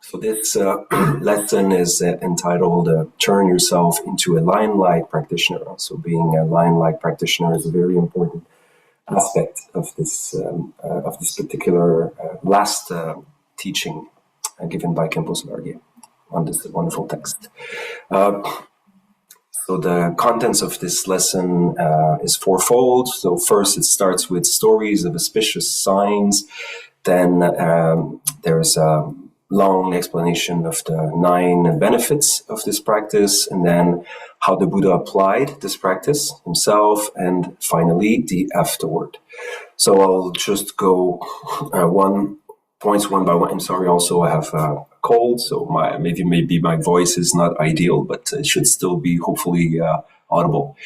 So this lesson is entitled Turn Yourself into a Lion-like Practitioner. So being a lion-like practitioner is a very important aspect of this particular last teaching given by Khenpo Sodargye on this wonderful text. So the contents of this lesson is fourfold. So first it starts with stories of auspicious signs. Then there's a long explanation of the 9 benefits of this practice, and then how the Buddha applied this practice himself, and finally the afterword. So I'll just go points one by one. I'm sorry, also I have a cold, so maybe my voice is not ideal, but it should still be hopefully audible.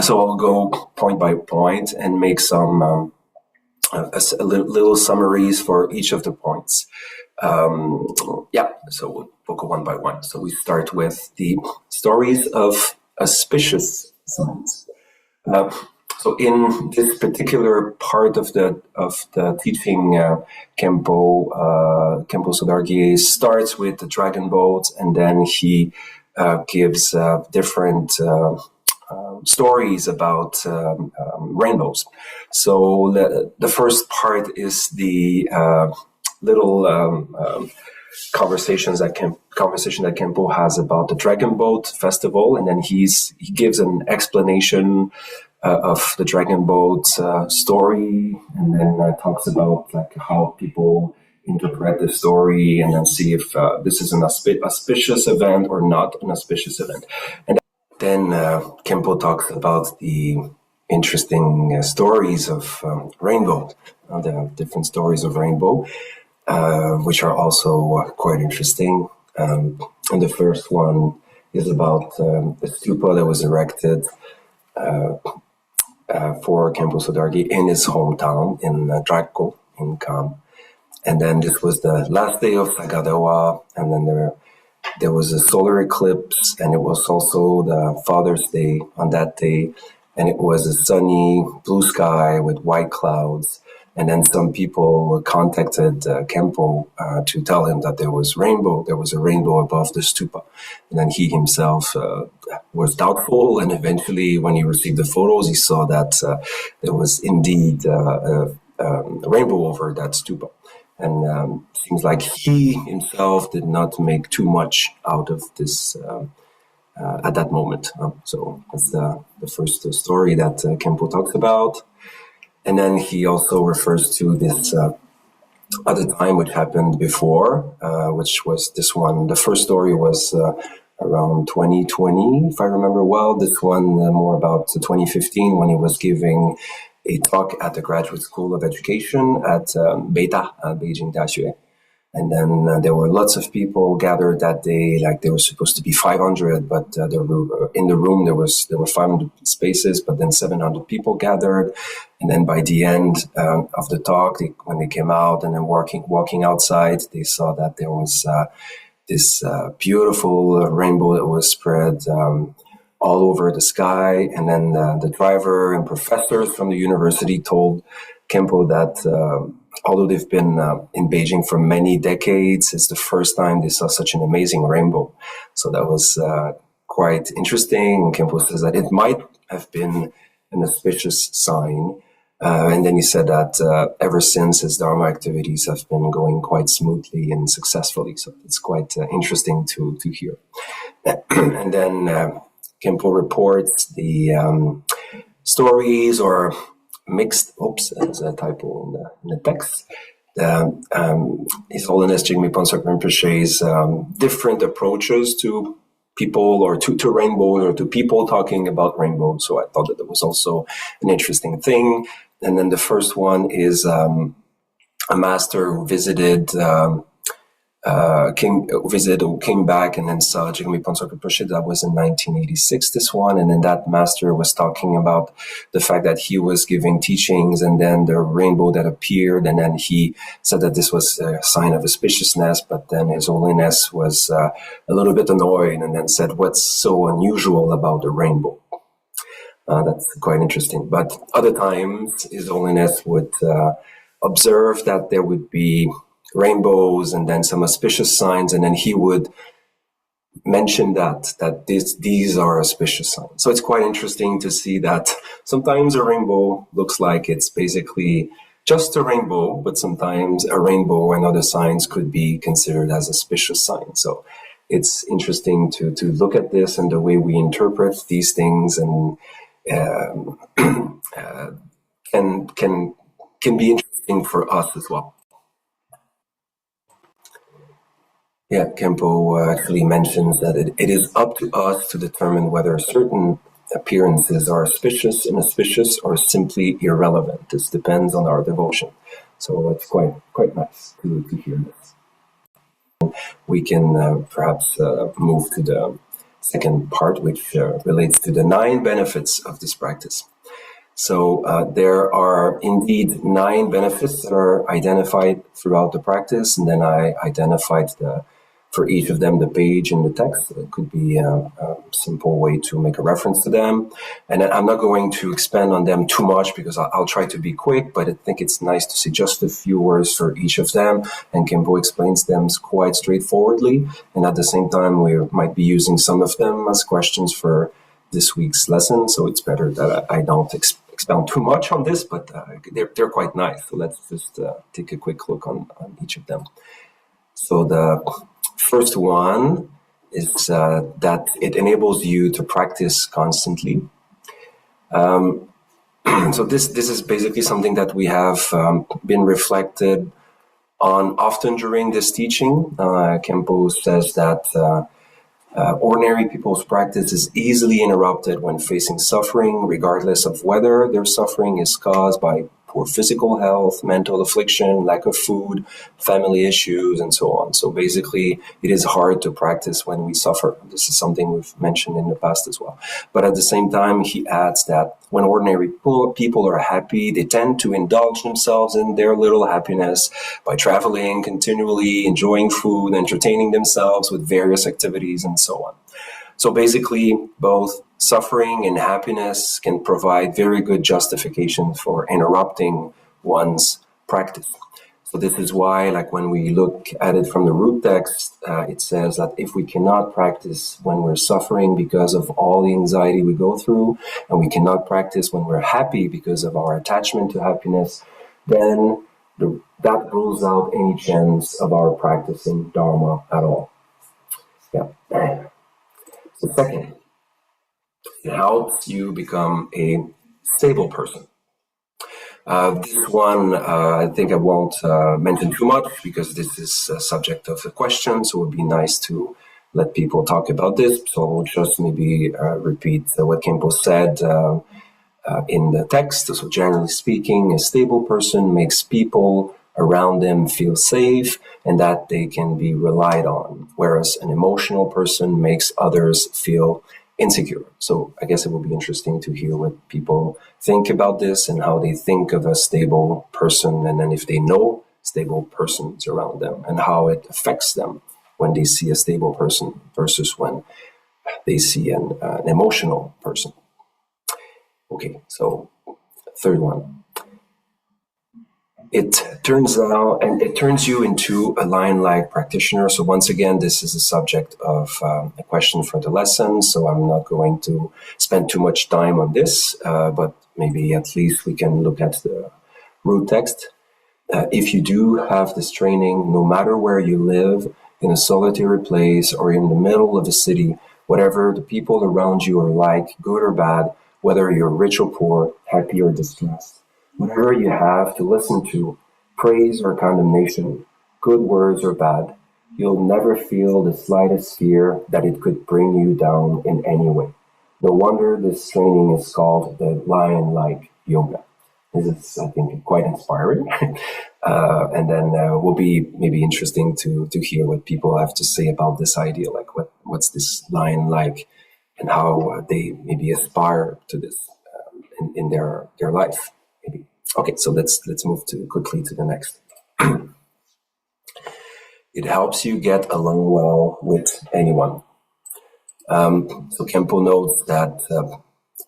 So I'll go point by point and make some little summaries for each of the points. So we'll go one by one. So we start with the stories of auspicious signs. So in this particular part of the teaching, Khenpo Sodargye starts with the dragon boat, and then he gives different stories about rainbows. So the first part is the little conversation that Khenpo has about the Dragon Boat Festival, and then he gives an explanation of the Dragon Boat story, and then talks about like how people interpret the story, and then see if this is an auspicious event or not an auspicious event. And then Khenpo talks about the interesting stories of rainbow, the different stories of rainbow, which are also quite interesting. And the first one is about the stupa that was erected for Khenpo Sodargye in his hometown in Dragko in Kham. And then this was the last day of Sagadawa, and then there was a solar eclipse, and it was also the Father's Day on that day, and it was a sunny blue sky with white clouds. And then some people contacted Khenpo to tell him that there was a rainbow above the stupa. And then he himself was doubtful, and eventually when he received the photos, he saw that there was indeed a rainbow over that stupa. And seems like he himself did not make too much out of this at that moment. So that's the first story that Khenpo talks about. And then he also refers to this other time which happened before, which was this one. The first story was around 2020, if I remember well. This one more about 2015, when he was giving a talk at the Graduate School of Education at Beida, Beijing Daxue. And then there were lots of people gathered that day, like there were supposed to be 500, but in the room there were 500 spaces, but then 700 people gathered. And then by the end of the talk, when they came out and then walking outside, they saw that there was this beautiful rainbow that was spread all over the sky. And then the driver and professors from the university told Khenpo that although they've been in Beijing for many decades, it's the first time they saw such an amazing rainbow. So that was quite interesting. Khenpo says that it might have been an auspicious sign. And then he said that ever since, his Dharma activities have been going quite smoothly and successfully. So it's quite interesting to hear. And then Khenpo reports the stories or mixed, there's a typo in the text. His Holiness Jigme Tenpe Rinpoche's different approaches to people or to rainbows or to people talking about rainbows. So I thought that was also an interesting thing. And then the first one is a master who came back and then saw Jigme Tenpe Rinpoche. That was in 1986, this one. And then that master was talking about the fact that he was giving teachings, and then the rainbow that appeared, and then he said that this was a sign of auspiciousness, but then His Holiness was a little bit annoyed and then said, "What's so unusual about the rainbow?" That's quite interesting. But other times, His Holiness would observe that there would be rainbows and then some auspicious signs, and then he would mention that these are auspicious signs. So it's quite interesting to see that sometimes a rainbow looks like it's basically just a rainbow, but sometimes a rainbow and other signs could be considered as auspicious signs. So it's interesting to look at this and the way we interpret these things, and can be interesting for us as well. Yeah, Khenpo actually mentions that it is up to us to determine whether certain appearances are auspicious, inauspicious, or simply irrelevant. This depends on our devotion. So it's quite nice to hear this. We can perhaps move to the second part, which relates to the 9 benefits of this practice. So there are indeed 9 benefits that are identified throughout the practice, and then I identified for each of them the page in the text. It could be a simple way to make a reference to them. And I'm not going to expand on them too much because I'll try to be quick, but I think it's nice to see just a few words for each of them. And Khenpo explains them quite straightforwardly. And at the same time, we might be using some of them as questions for this week's lesson. So it's better that I don't expound too much on this, but they're quite nice. So let's just take a quick look on each of them. So the first one is that it enables you to practice constantly. So this is basically something that we have been reflected on often during this teaching. Khenpo says that ordinary people's practice is easily interrupted when facing suffering, regardless of whether their suffering is caused by poor physical health, mental affliction, lack of food, family issues, and so on. So basically, it is hard to practice when we suffer. This is something we've mentioned in the past as well. But at the same time, he adds that when ordinary people are happy, they tend to indulge themselves in their little happiness by traveling continually, enjoying food, entertaining themselves with various activities, and so on. So basically, both suffering and happiness can provide very good justification for interrupting one's practice. So this is why, like when we look at it from the root text, it says that if we cannot practice when we're suffering because of all the anxiety we go through, and we cannot practice when we're happy because of our attachment to happiness, then that rules out any chance of our practicing Dharma at all. Yeah. So second, it helps you become a stable person. This one, I think I won't mention too much because this is a subject of a question, so it would be nice to let people talk about this. So I'll just maybe repeat what Khenpo said in the text. So generally speaking, a stable person makes people around them feel safe and that they can be relied on, whereas an emotional person makes others feel insecure. So I guess it will be interesting to hear what people think about this and how they think of a stable person, and then if they know stable persons around them and how it affects them when they see a stable person versus when they see an emotional person. Okay, so third one. It turns out, and it turns you into a lion-like practitioner. So once again, this is a subject of a question for the lesson. So I'm not going to spend too much time on this, but maybe at least we can look at the root text. If you do have this training, no matter where you live, in a solitary place or in the middle of a city, whatever the people around you are like, good or bad, whether you're rich or poor, happy or distressed, whatever you have to listen to, praise or condemnation, good words or bad, you'll never feel the slightest fear that it could bring you down in any way. No wonder this training is called the lion-like yoga. This is, I think, quite inspiring. And then will be maybe interesting to hear what people have to say about this idea, like what's this lion-like and how they maybe aspire to this in their life. Maybe. Okay, so let's move quickly to the next. It helps you get along well with anyone. So Khenpo notes that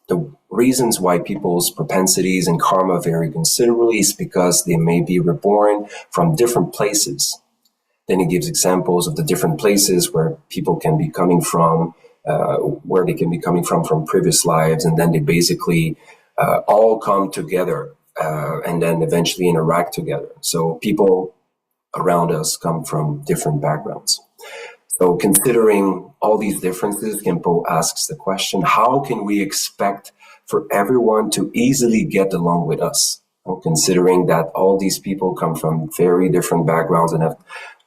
the reasons why people's propensities and karma vary considerably is because they may be reborn from different places. Then he gives examples of the different places where people can be coming from, where they can be coming from previous lives, and then they basically all come together and then eventually interact together. So people around us come from different backgrounds. So considering all these differences, Khenpo asks the question, how can we expect for everyone to easily get along with us? Well, considering that all these people come from very different backgrounds and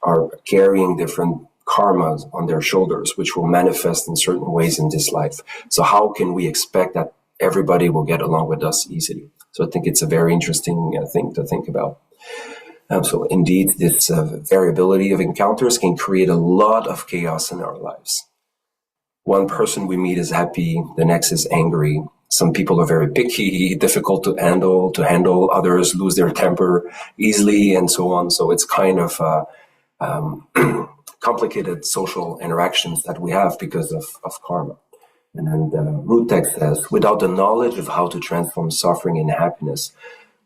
are carrying different karmas on their shoulders, which will manifest in certain ways in this life. So how can we expect that everybody will get along with us easily? So I think it's a very interesting thing to think about. So indeed, this variability of encounters can create a lot of chaos in our lives. One person we meet is happy, the next is angry. Some people are very picky, difficult to handle. Others lose their temper easily, and so on. So it's kind of complicated social interactions that we have because of karma. And then the root text says, without the knowledge of how to transform suffering into happiness,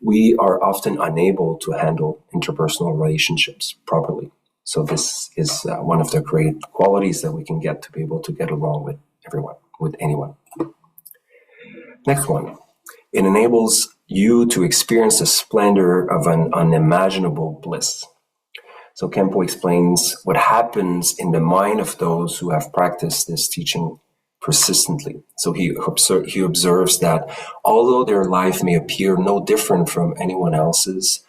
we are often unable to handle interpersonal relationships properly. So this is one of the great qualities that we can get to be able to get along with everyone, with anyone. Next one. It enables you to experience the splendor of an unimaginable bliss. So Khenpo explains what happens in the mind of those who have practiced this teaching persistently. So he observes that although their life may appear no different from anyone else's,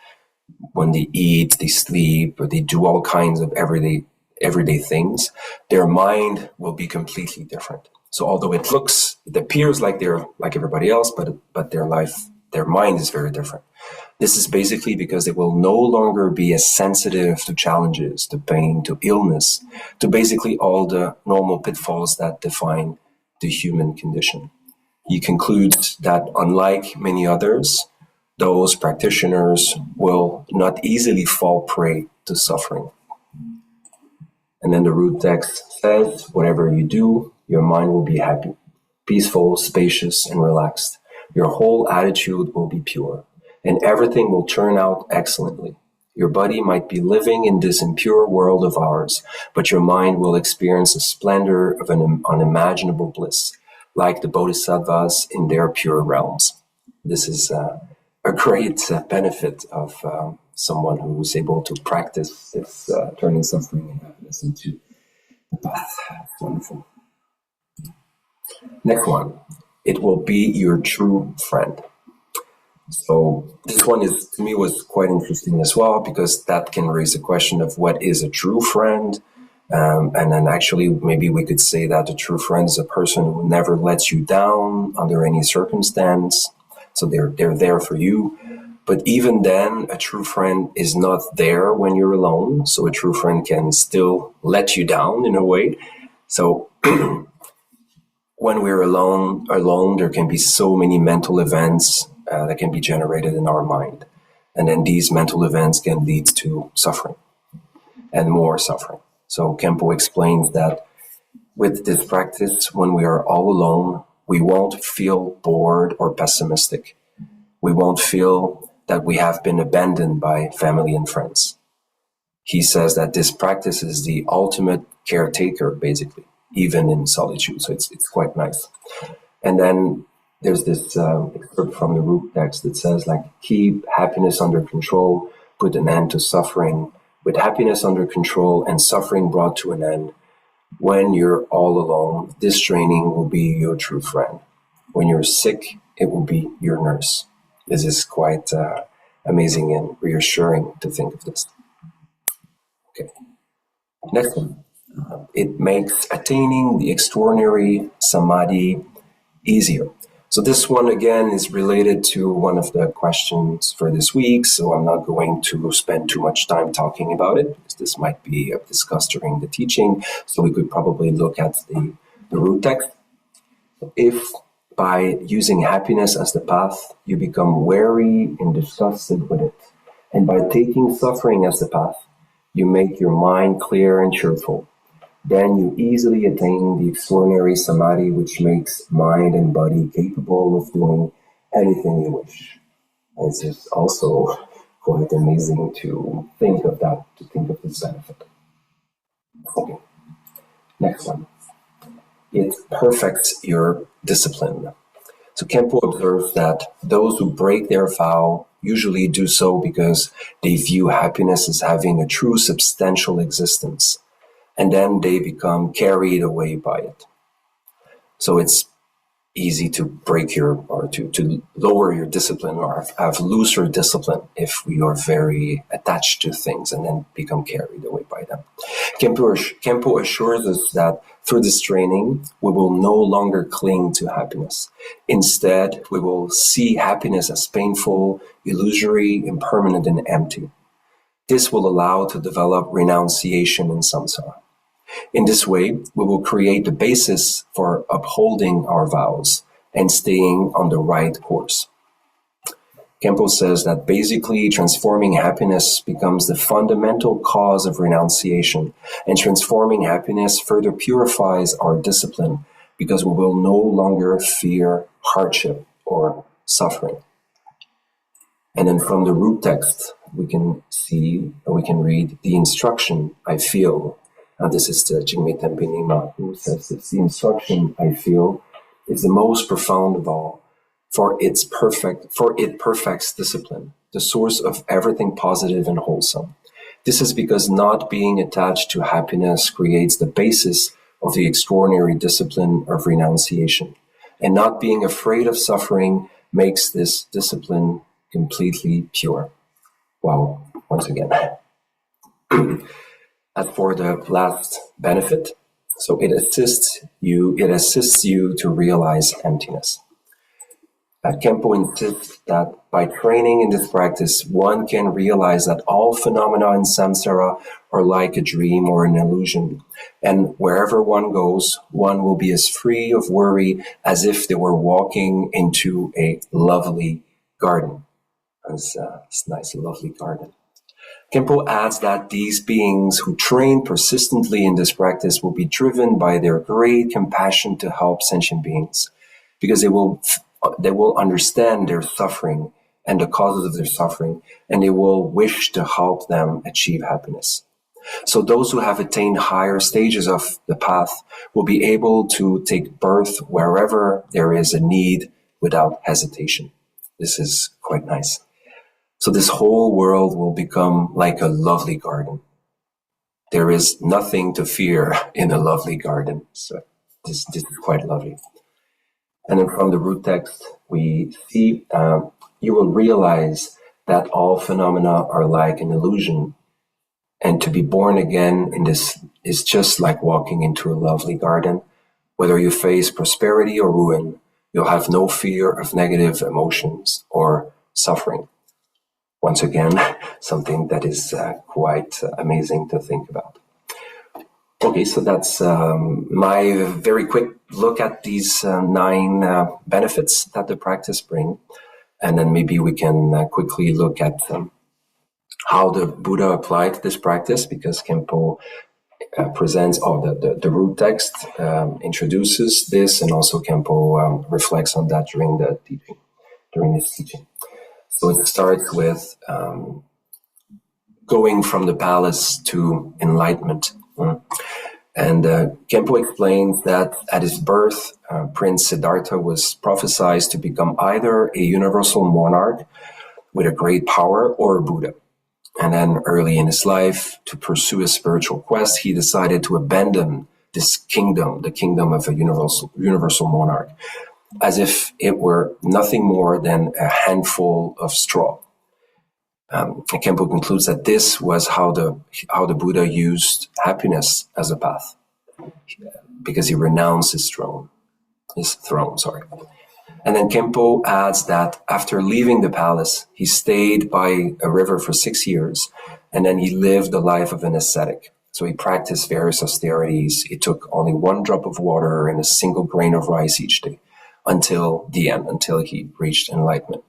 when they eat, they sleep, or they do all kinds of everyday things, their mind will be completely different. So although it appears like they're like everybody else, but their mind is very different. This is basically because they will no longer be as sensitive to challenges, to pain, to illness, to basically all the normal pitfalls that define the human condition. He concludes that unlike many others, those practitioners will not easily fall prey to suffering. And then the root text says, whatever you do, your mind will be happy, peaceful, spacious, and relaxed. Your whole attitude will be pure, and everything will turn out excellently. Your body might be living in this impure world of ours, but your mind will experience the splendor of an unimaginable bliss, like the bodhisattvas in their pure realms. This is a great benefit of someone who is able to practice this turning suffering and happiness into the path. It's wonderful. Next one. It will be your true friend. So this one to me was quite interesting as well, because that can raise the question of what is a true friend. And then actually maybe we could say that a true friend is a person who never lets you down under any circumstance. So they're there for you. But even then, a true friend is not there when you're alone. So a true friend can still let you down in a way. So when we're alone, there can be so many mental events that can be generated in our mind. And then these mental events can lead to suffering and more suffering. So Khenpo explains that with this practice, when we are all alone, we won't feel bored or pessimistic. We won't feel that we have been abandoned by family and friends. He says that this practice is the ultimate caretaker, basically, even in solitude. So it's quite nice. And then there's this excerpt from the root text that says, like, keep happiness under control, put an end to suffering. With happiness under control and suffering brought to an end, when you're all alone, this training will be your true friend. When you're sick, it will be your nurse. This is quite amazing and reassuring to think of this. Okay, next one. It makes attaining the extraordinary samadhi easier. So this one, again, is related to one of the questions for this week, so I'm not going to spend too much time talking about it, because this might be discussed during the teaching, so we could probably look at the root text. If by using happiness as the path, you become wary and disgusted with it, and by taking suffering as the path, you make your mind clear and cheerful, then you easily attain the extraordinary samadhi, which makes mind and body capable of doing anything you wish. It's just also quite amazing to think of that, to think of this benefit. Okay, next one. It perfects your discipline. So Khenpo observes that those who break their vow usually do so because they view happiness as having a true substantial existence, and then they become carried away by it. So it's easy to break your, or to lower your discipline, or have looser discipline if we are very attached to things and then become carried away by them. Khenpo assures us that through this training, we will no longer cling to happiness. Instead, we will see happiness as painful, illusory, impermanent, and empty. This will allow to develop renunciation in samsara. In this way, we will create the basis for upholding our vows and staying on the right course. Khenpo says that basically transforming happiness becomes the fundamental cause of renunciation, and transforming happiness further purifies our discipline because we will no longer fear hardship or suffering. And then from the root text, we can read the instruction I feel. And this is the Jigme Tenpe Nyima, who says it's the instruction I feel is the most profound of all, for it perfects discipline, the source of everything positive and wholesome. This is because not being attached to happiness creates the basis of the extraordinary discipline of renunciation, and not being afraid of suffering makes this discipline completely pure. Wow, once again. As for the last benefit, so it assists you to realize emptiness. Khenpo insists that by training in this practice, one can realize that all phenomena in samsara are like a dream or an illusion, and wherever one goes, one will be as free of worry as if they were walking into a lovely garden. It's a nice, lovely garden. Khenpo adds that these beings who train persistently in this practice will be driven by their great compassion to help sentient beings, because they will understand their suffering and the causes of their suffering, and they will wish to help them achieve happiness. So those who have attained higher stages of the path will be able to take birth wherever there is a need without hesitation. This is quite nice. So this whole world will become like a lovely garden. There is nothing to fear in a lovely garden. So this is quite lovely. And then from the root text, we see you will realize that all phenomena are like an illusion. And to be born again in this is just like walking into a lovely garden. Whether you face prosperity or ruin, you'll have no fear of negative emotions or suffering. Once again, something that is quite amazing to think about. Okay, so that's my very quick look at these 9 benefits that the practice brings. And then maybe we can quickly look at how the Buddha applied this practice, because Khenpo presents, the root text introduces this, and also Khenpo reflects on that during his teaching. So it starts with going from the palace to enlightenment. And Khenpo explains that at his birth, Prince Siddhartha was prophesied to become either a universal monarch with a great power or a Buddha. And then early in his life, to pursue a spiritual quest, he decided to abandon this kingdom, the kingdom of a universal monarch, as if it were nothing more than a handful of straw. Khenpo concludes that this was how the Buddha used happiness as a path, because he renounced his throne. And then Khenpo adds that after leaving the palace, he stayed by a river for 6 years, and then he lived the life of an ascetic. So he practiced various austerities. He took only 1 drop of water and a single grain of rice each day until the end, until he reached enlightenment.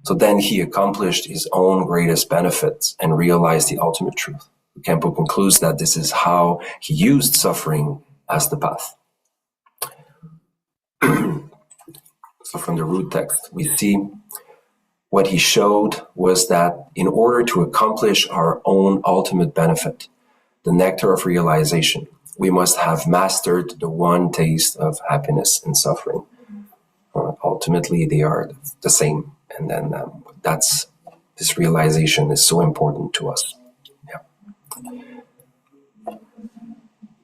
So then he accomplished his own greatest benefits and realized the ultimate truth. Khenpo concludes that this is how he used suffering as the path. So from the root text, we see what he showed was that in order to accomplish our own ultimate benefit, the nectar of realization, we must have mastered the one taste of happiness and suffering. Ultimately, they are the same. And then this realization is so important to us. Yeah.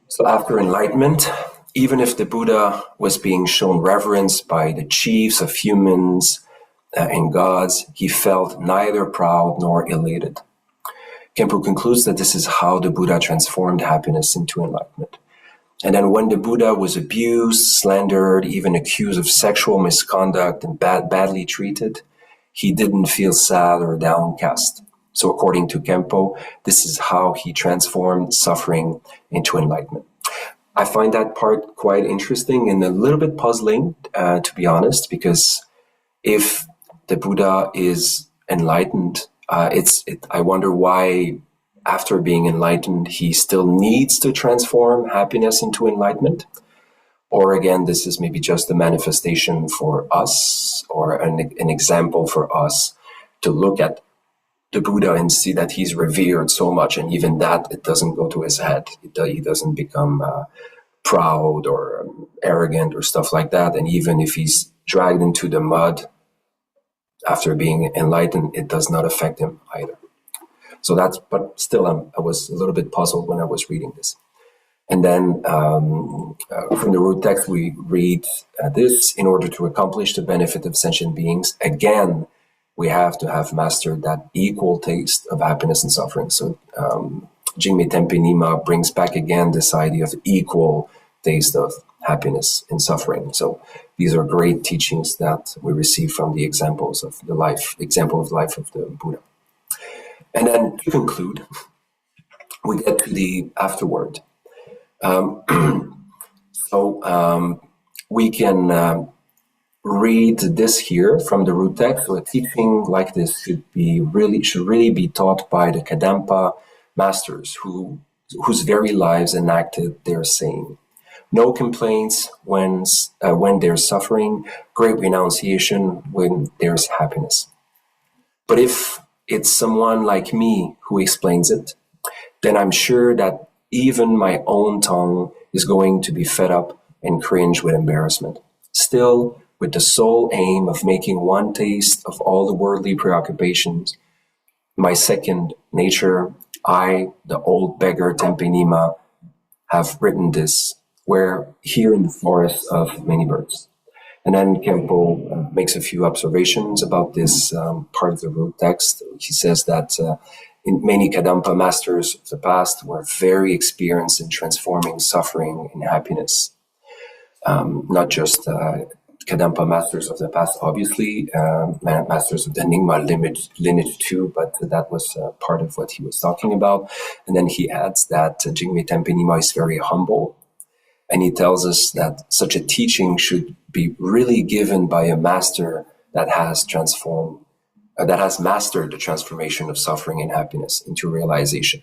So after enlightenment, even if the Buddha was being shown reverence by the chiefs of humans and gods, he felt neither proud nor elated. Khenpo concludes that this is how the Buddha transformed happiness into enlightenment. And then when the Buddha was abused, slandered, even accused of sexual misconduct and badly treated, he didn't feel sad or downcast. So according to Khenpo, this is how he transformed suffering into enlightenment. I find that part quite interesting and a little bit puzzling, to be honest, because if the Buddha is enlightened, I wonder why after being enlightened, he still needs to transform happiness into enlightenment. Or again, this is maybe just a manifestation for us or an example for us to look at the Buddha and see that he's revered so much. And even that, it doesn't go to his head. He doesn't become proud or arrogant or stuff like that. And even if he's dragged into the mud after being enlightened, it does not affect him either. So but still, I was a little bit puzzled when I was reading this. And then from the root text, we read this: in order to accomplish the benefit of sentient beings, again, we have to have mastered that equal taste of happiness and suffering. So Jigme Tenpe Nyima brings back again this idea of equal taste of happiness and suffering. So these are great teachings that we receive from the example of the life of the Buddha. And then to conclude, we get to the afterword. We can read this here from the root text. So a teaching like this should really be taught by the Kadampa masters whose very lives enacted their saying. No complaints when there's suffering, great renunciation when there's happiness. But if it's someone like me who explains it, then I'm sure that even my own tongue is going to be fed up and cringe with embarrassment. Still, with the sole aim of making one taste of all the worldly preoccupations, my second nature, I, the old beggar Tenpe Nyima, have written this, where here in the forest of many birds. And then Khenpo makes a few observations about this part of the root text. He says that in many Kadampa masters of the past were very experienced in transforming suffering in happiness. Not just Kadampa masters of the past, obviously, masters of the Nyingma lineage too, but that was part of what he was talking about. And then he adds that Jigme Tenpe Nyima is very humble. And he tells us that such a teaching should be really given by a master that has mastered the transformation of suffering and happiness into realization,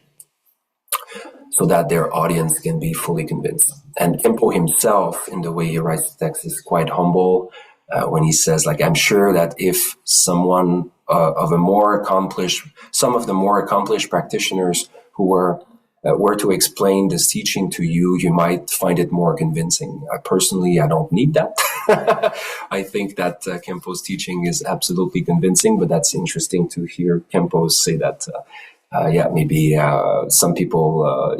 so that their audience can be fully convinced. And Khenpo himself, in the way he writes the text, is quite humble when he says, I'm sure that if someone some of the more accomplished practitioners who were to explain this teaching to you, you might find it more convincing. Personally, I don't need that. I think that Khenpo's teaching is absolutely convincing, but that's interesting to hear Khenpo say that, maybe some people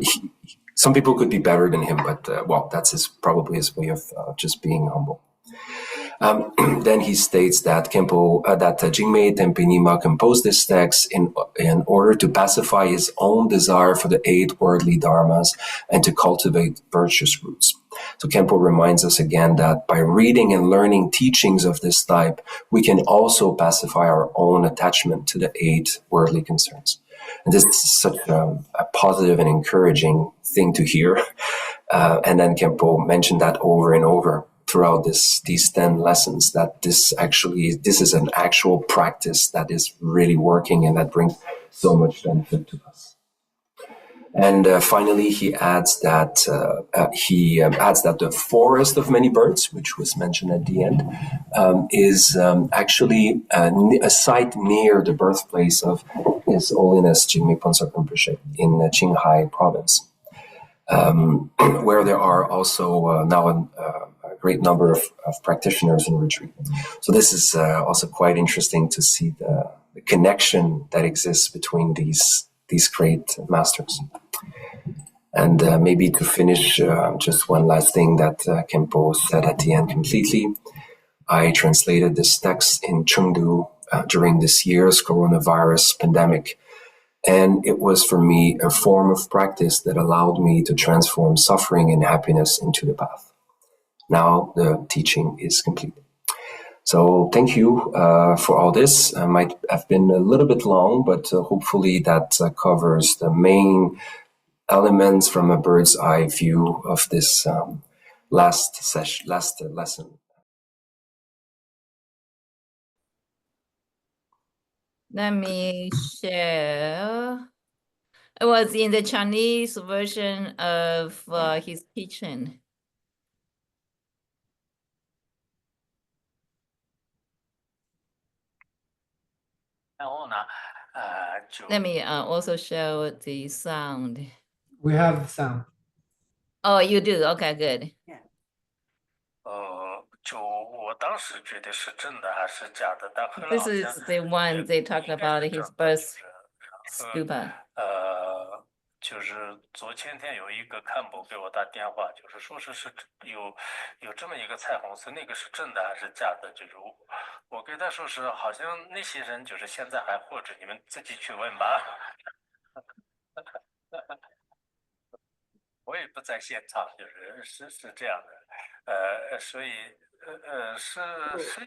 could be better than him, but that's probably his way of just being humble. Then he states that Jigme Tenpe Nyima composed this text in order to pacify his own desire for the 8 worldly dharmas and to cultivate virtuous roots. So Khenpo reminds us again that by reading and learning teachings of this type, we can also pacify our own attachment to the 8 worldly concerns. And this is such a positive and encouraging thing to hear. And then Khenpo mentioned that over and over throughout these 10 lessons, that this is an actual practice that is really working and that brings so much benefit to us. And finally, he adds that the forest of many birds, which was mentioned at the end, is actually a site near the birthplace of His Holiness Jigme Tenpe in Qinghai province, where there are also now a great number of practitioners in retreat. So this is also quite interesting to see the connection that exists between these great masters. And maybe to finish, just one last thing that Khenpo said at the end completely. I translated this text in Chengdu during this year's coronavirus pandemic. And it was for me a form of practice that allowed me to transform suffering and happiness into the path. Now the teaching is complete. So thank you for all this. I might have been a little bit long, but hopefully that covers the main elements from a bird's eye view of this last lesson. Let me share. It was in the Chinese version of his teaching. Let me also show the sound. We have the sound. Oh, you do? Okay, good. This is the one they talked about his birth stupa. 就是昨天有一个看博给我打电话，就是说是有这么一个彩虹色，那个是真的还是假的？就是我给他说是好像那些人就是现在还活着，你们自己去问吧。我也不在现场，是这样的，所以是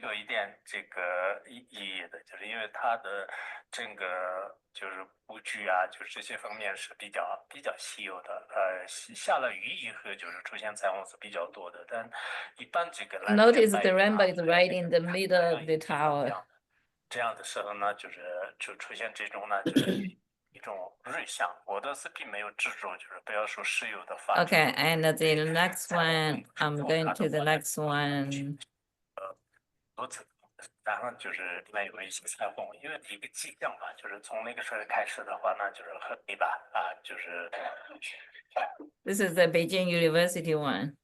有一点这个意义的，就是因为它的整个就是布局啊，就是这些方面是比较稀有的，下了雨以后就是出现彩虹是比较多的，但一般这个蓝天 Notice the rainbow is right in the middle of the tower. 这样的时候呢，就出现这种呢，就是一种瑞相。我的是并没有执着，就是不要说实有的法。 Okay, and the next one, I'm going to the next one. 然后就是里面有一些彩虹，因为一个迹象吧，就是从那个时候开始的话呢，就是合理吧，就是。This is the Beijing University one.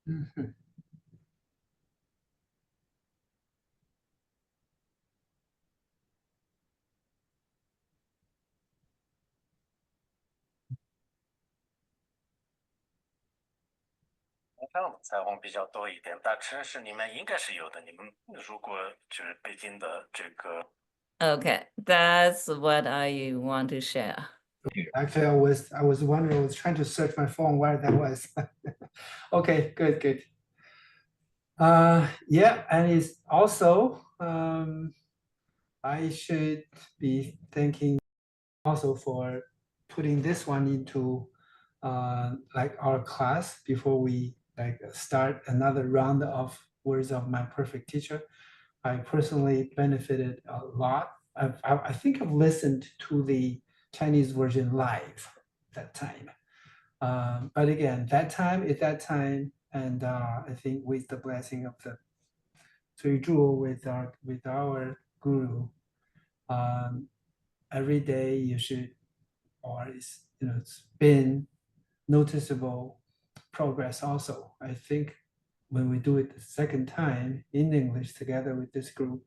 Mm-hmm. 彩虹比较多一点，大城市里面应该是有的。你们如果就是北京的这个。Okay, that's what I want to share. Actually, I was wondering, I was trying to search my phone where that was. Okay, good. Yeah, and it's also I should be thanking also for putting this one into like our class before we like start another round of Words of My Perfect Teacher. I personally benefited a lot. I think I've listened to the Chinese version live that time. But again, that time, and I think with the blessing of the Tui Zhu, with our guru, every day you should, or it's been noticeable progress also. I think when we do it the second time in English together with this group,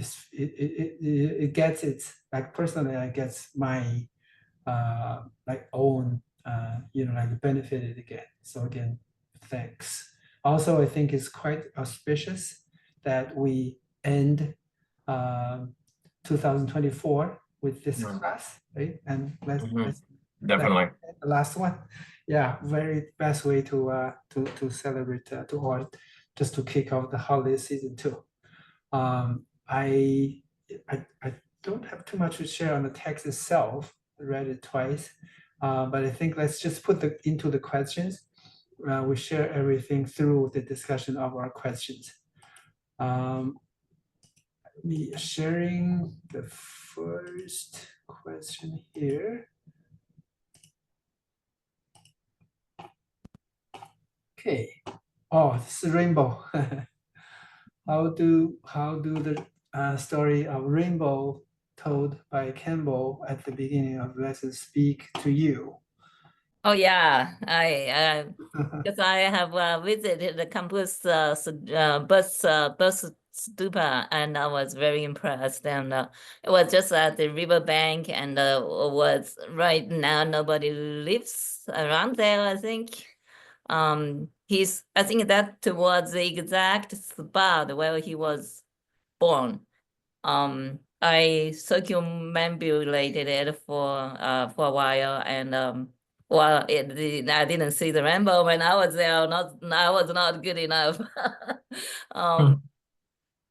it gets its, like personally, I gets my like own like benefited again. So again, thanks. Also, I think it's quite auspicious that we end 2024 with this class, right? And let's Definitely. the last one. Yeah, very best way to celebrate or just to kick off the holiday season too. I don't have too much to share on the text itself. I read it twice, but I think let's just put into the questions. We share everything through the discussion of our questions. Me sharing the first question here. Okay. Oh, this is rainbow. How do the story of rainbow told by Khenpo at the beginning of lesson speak to you? Oh yeah, I because I have visited the campus bus stupa, and I was very impressed. And it was just at the riverbank, and was right now nobody lives around there, I think. I think that was the exact spot where he was born. I circumambulated it for a while, and well, I didn't see the rainbow when I was there. I was not good enough.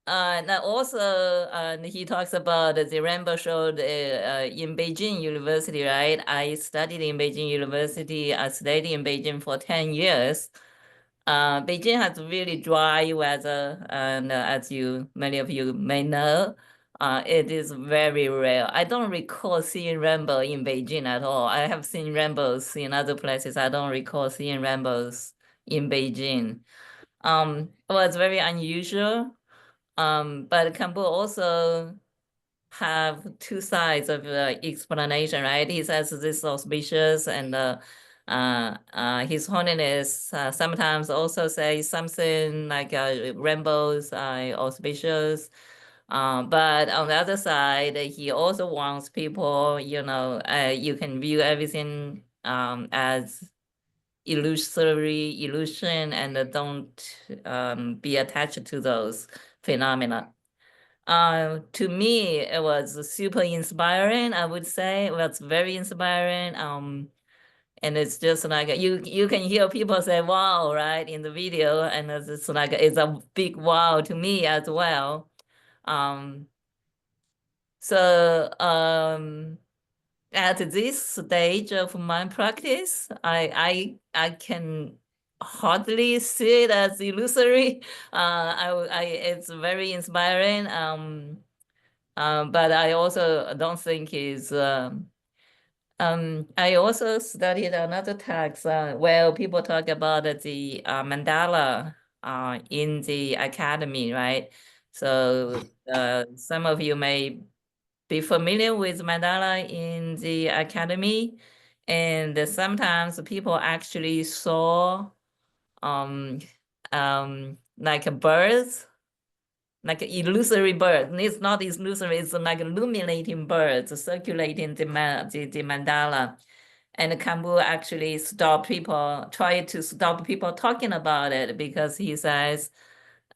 And also, he talks about the rainbow show in Beijing University, right? I studied in Beijing University. I stayed in Beijing for 10 years. Beijing has really dry weather, and as many of you may know, it is very rare. I don't recall seeing rainbow in Beijing at all. I have seen rainbows in other places. I don't recall seeing rainbows in Beijing. It was very unusual. But Khenpo also have two sides of the explanation, right? He says this is auspicious, and His Holiness sometimes also say something like rainbows are auspicious. But on the other side, he also wants people, you can view everything as illusion, and don't be attached to those phenomena. To me, it was super inspiring. I would say it was very inspiring. And it's just like you can hear people say "wow" right in the video, and it's like it's a big wow to me as well. So at this stage of my practice, I can hardly see it as illusory. It's very inspiring. But I also don't think it's. I also studied another text where people talk about the mandala in the academy, right? So some of you may be familiar with mandala in the academy, and sometimes people actually saw like a birds, like an illusory bird. It's not illusory, it's like illuminating birds circulating the mandala. And Khenpo actually tried to stop people talking about it, because he says,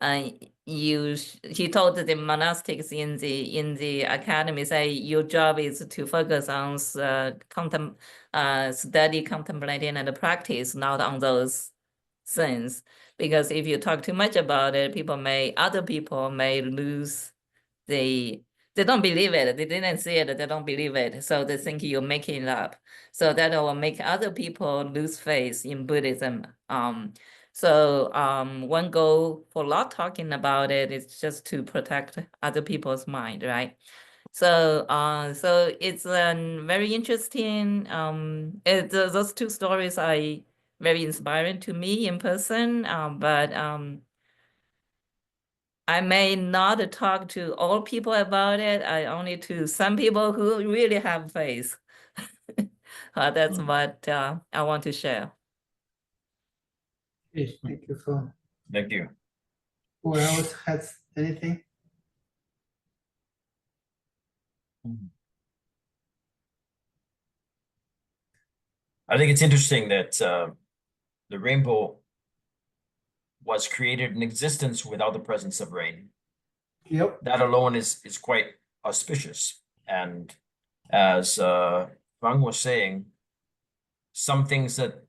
he told the monastics in the academy, say your job is to focus on study, contemplating, and practice, not on those things. Because if you talk too much about it, other people may lose they don't believe it. They didn't see it. They don't believe it. So they think you're making it up. So that will make other people lose faith in Buddhism. One goal for not talking about it is just to protect other people's mind, right? So it's very interesting. Those two stories are very inspiring to me in person. But I may not talk to all people about it. I only to some people who really have faith. That's what I want to share. Okay, thank you for. Thank you. Who else has anything? I think it's interesting that the rainbow was created in existence without the presence of rain. Yep. That alone is quite auspicious. And as Wang was saying, some things that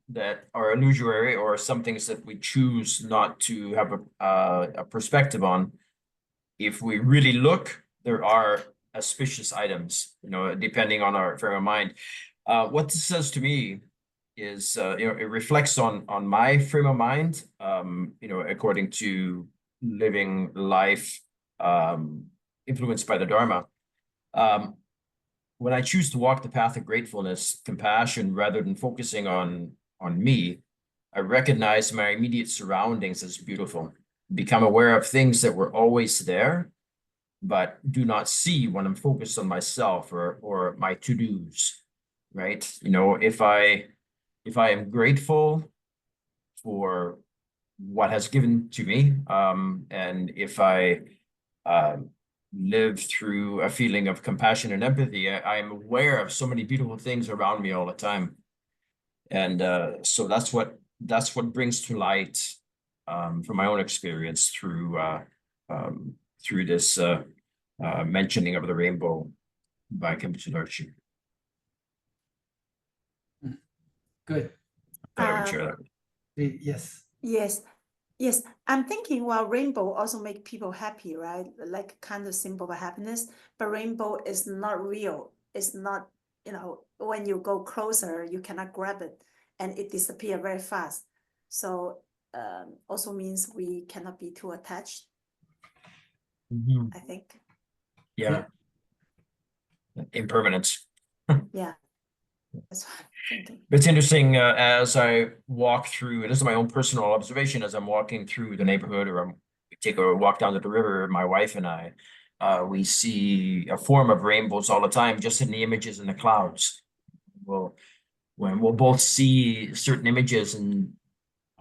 are illusory, or some things that we choose not to have a perspective on, if we really look, there are auspicious items, depending on our frame of mind. What this says to me is, it reflects on my frame of mind, according to living life influenced by the Dharma. when I choose to walk the path of gratefulness, compassion, rather than focusing on me, I recognize my immediate surroundings as beautiful, become aware of things that were always there, but do not see when I'm focused on myself or my to-dos, right? You know, if I am grateful for what has given to me, and if I live through a feeling of compassion and empathy, I am aware of so many beautiful things around me all the time. And so that's what brings to light, from my own experience through this mentioning of the rainbow by Khenpo Sodargye. Good. Thought I would share that. Yes. Yes, I'm thinking, well, rainbow also make people happy, right? Like kind of symbol of happiness, but rainbow is not real. It's not, you know, when you go closer, you cannot grab it and it disappear very fast. So also means we cannot be too attached, I think. Yeah. Impermanence. Yeah, that's what I'm thinking. It's interesting, as I walk through, and this is my own personal observation, as I'm walking through the neighborhood, or we take a walk down to the river, my wife and I, we see a form of rainbows all the time, just in the images in the clouds. When we'll both see certain images and,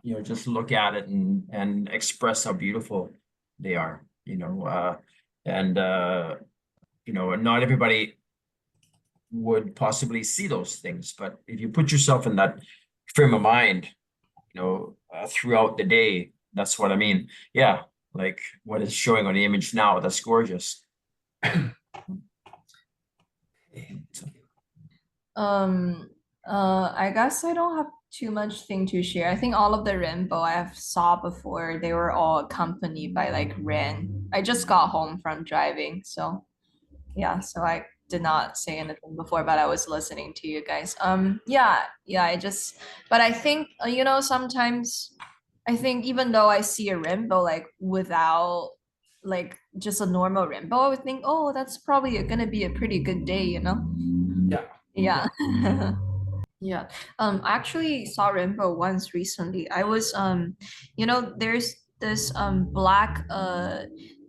you know, just look at it and express how beautiful they are, you know, you know, and not everybody would possibly see those things, but if you put yourself in that frame of mind, you know, throughout the day, that's what I mean. Yeah, like what is showing on the image now, that's gorgeous. I guess I don't have too much thing to share. I think all of the rainbow I have saw before, they were all accompanied by like rain. I just got home from driving, so yeah, so I did not say anything before, but I was listening to you guys. But I think, you know, sometimes I think even though I see a rainbow like without like just a normal rainbow, I would think, oh, that's probably gonna be a pretty good day, you know? Yeah. Yeah. Yeah. I actually saw rainbow once recently. I was you know, there's this black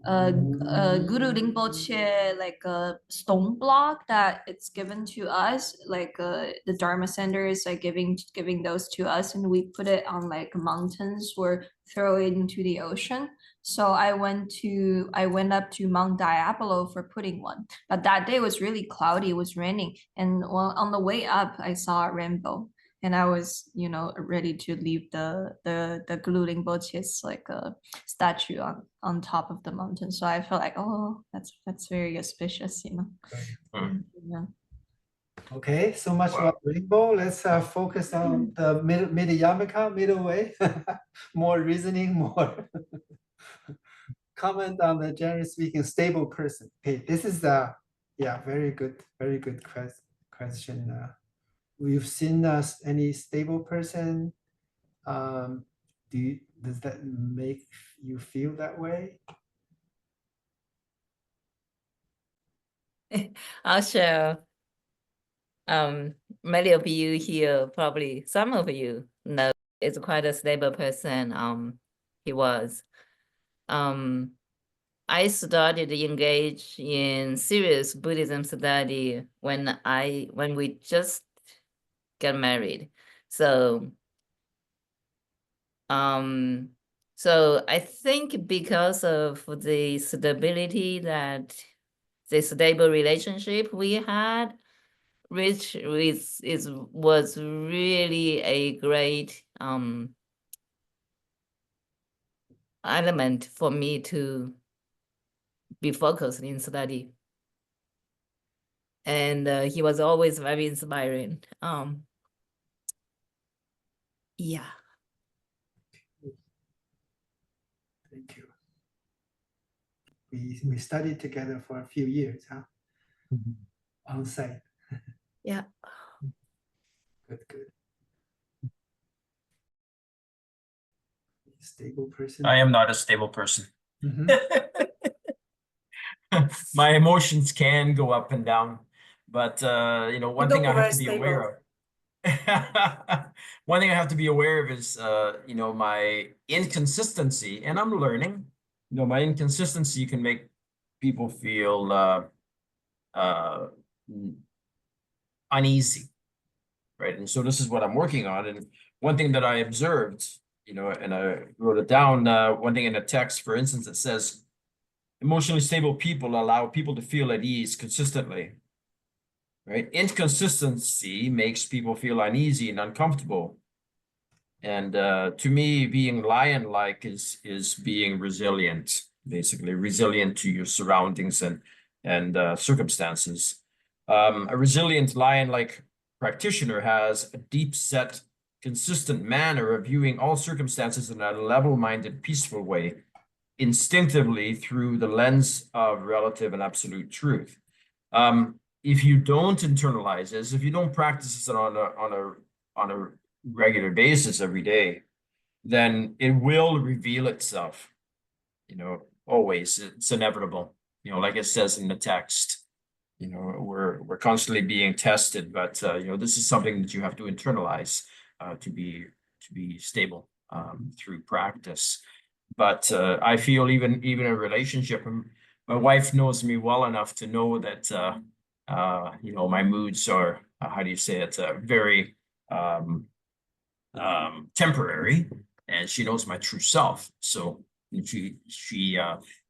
Guru Rinpoche like a stone block that it's given to us, like the Dharma Center is like giving those to us, and we put it on like mountains or throw it into the ocean. So I went up to Mount Diablo for putting one, but that day was really cloudy, it was raining, and on the way up I saw a rainbow, and I was, you know, ready to leave the Guru Rinpoche's like a statue on top of the mountain. So I felt like, oh, that's very auspicious, you know. Yeah. Okay, so much about rainbow. Let's focus on the middle way. More reasoning, more comment on the generally speaking stable person. Okay, this is very good question. We've seen any stable person. Does that make you feel that way? I'll share. Many of you here, probably some of you know, is quite a stable person. He was. I started to engage in serious Buddhism study when we just got married. So I think because of the stability that the stable relationship we had, which was really a great element for me to be focused in study. And he was always very inspiring. Yeah. Thank you. We studied together for a few years, huh? On site. Yeah. Good. Stable person. I am not a stable person. My emotions can go up and down, But you know, one Don't thing I have very to be stable. aware of. One thing I have to be aware of is you know, my inconsistency, and I'm learning. You know, my inconsistency can make people feel uneasy, right? And so this is what I'm working on. And one thing that I observed, you know, and I wrote it down, one thing in the text, for instance, it says, emotionally stable people allow people to feel at ease consistently, right? Inconsistency makes people feel uneasy and uncomfortable. And to me, being lion-like is being resilient, basically resilient to your surroundings and circumstances. A resilient lion-like practitioner has a deep-set, consistent manner of viewing all circumstances in a level-minded, peaceful way, instinctively through the lens of relative and absolute truth. If you don't internalize this, if you don't practice it on a regular basis every day, then it will reveal itself. You know, always, it's inevitable. You know, like it says in the text, you know, we're constantly being tested, but you know, this is something that you have to internalize to be stable through practice. But I feel even in a relationship, my wife knows me well enough to know that you know, my moods are how do you say it, very temporary, and she knows my true self. So she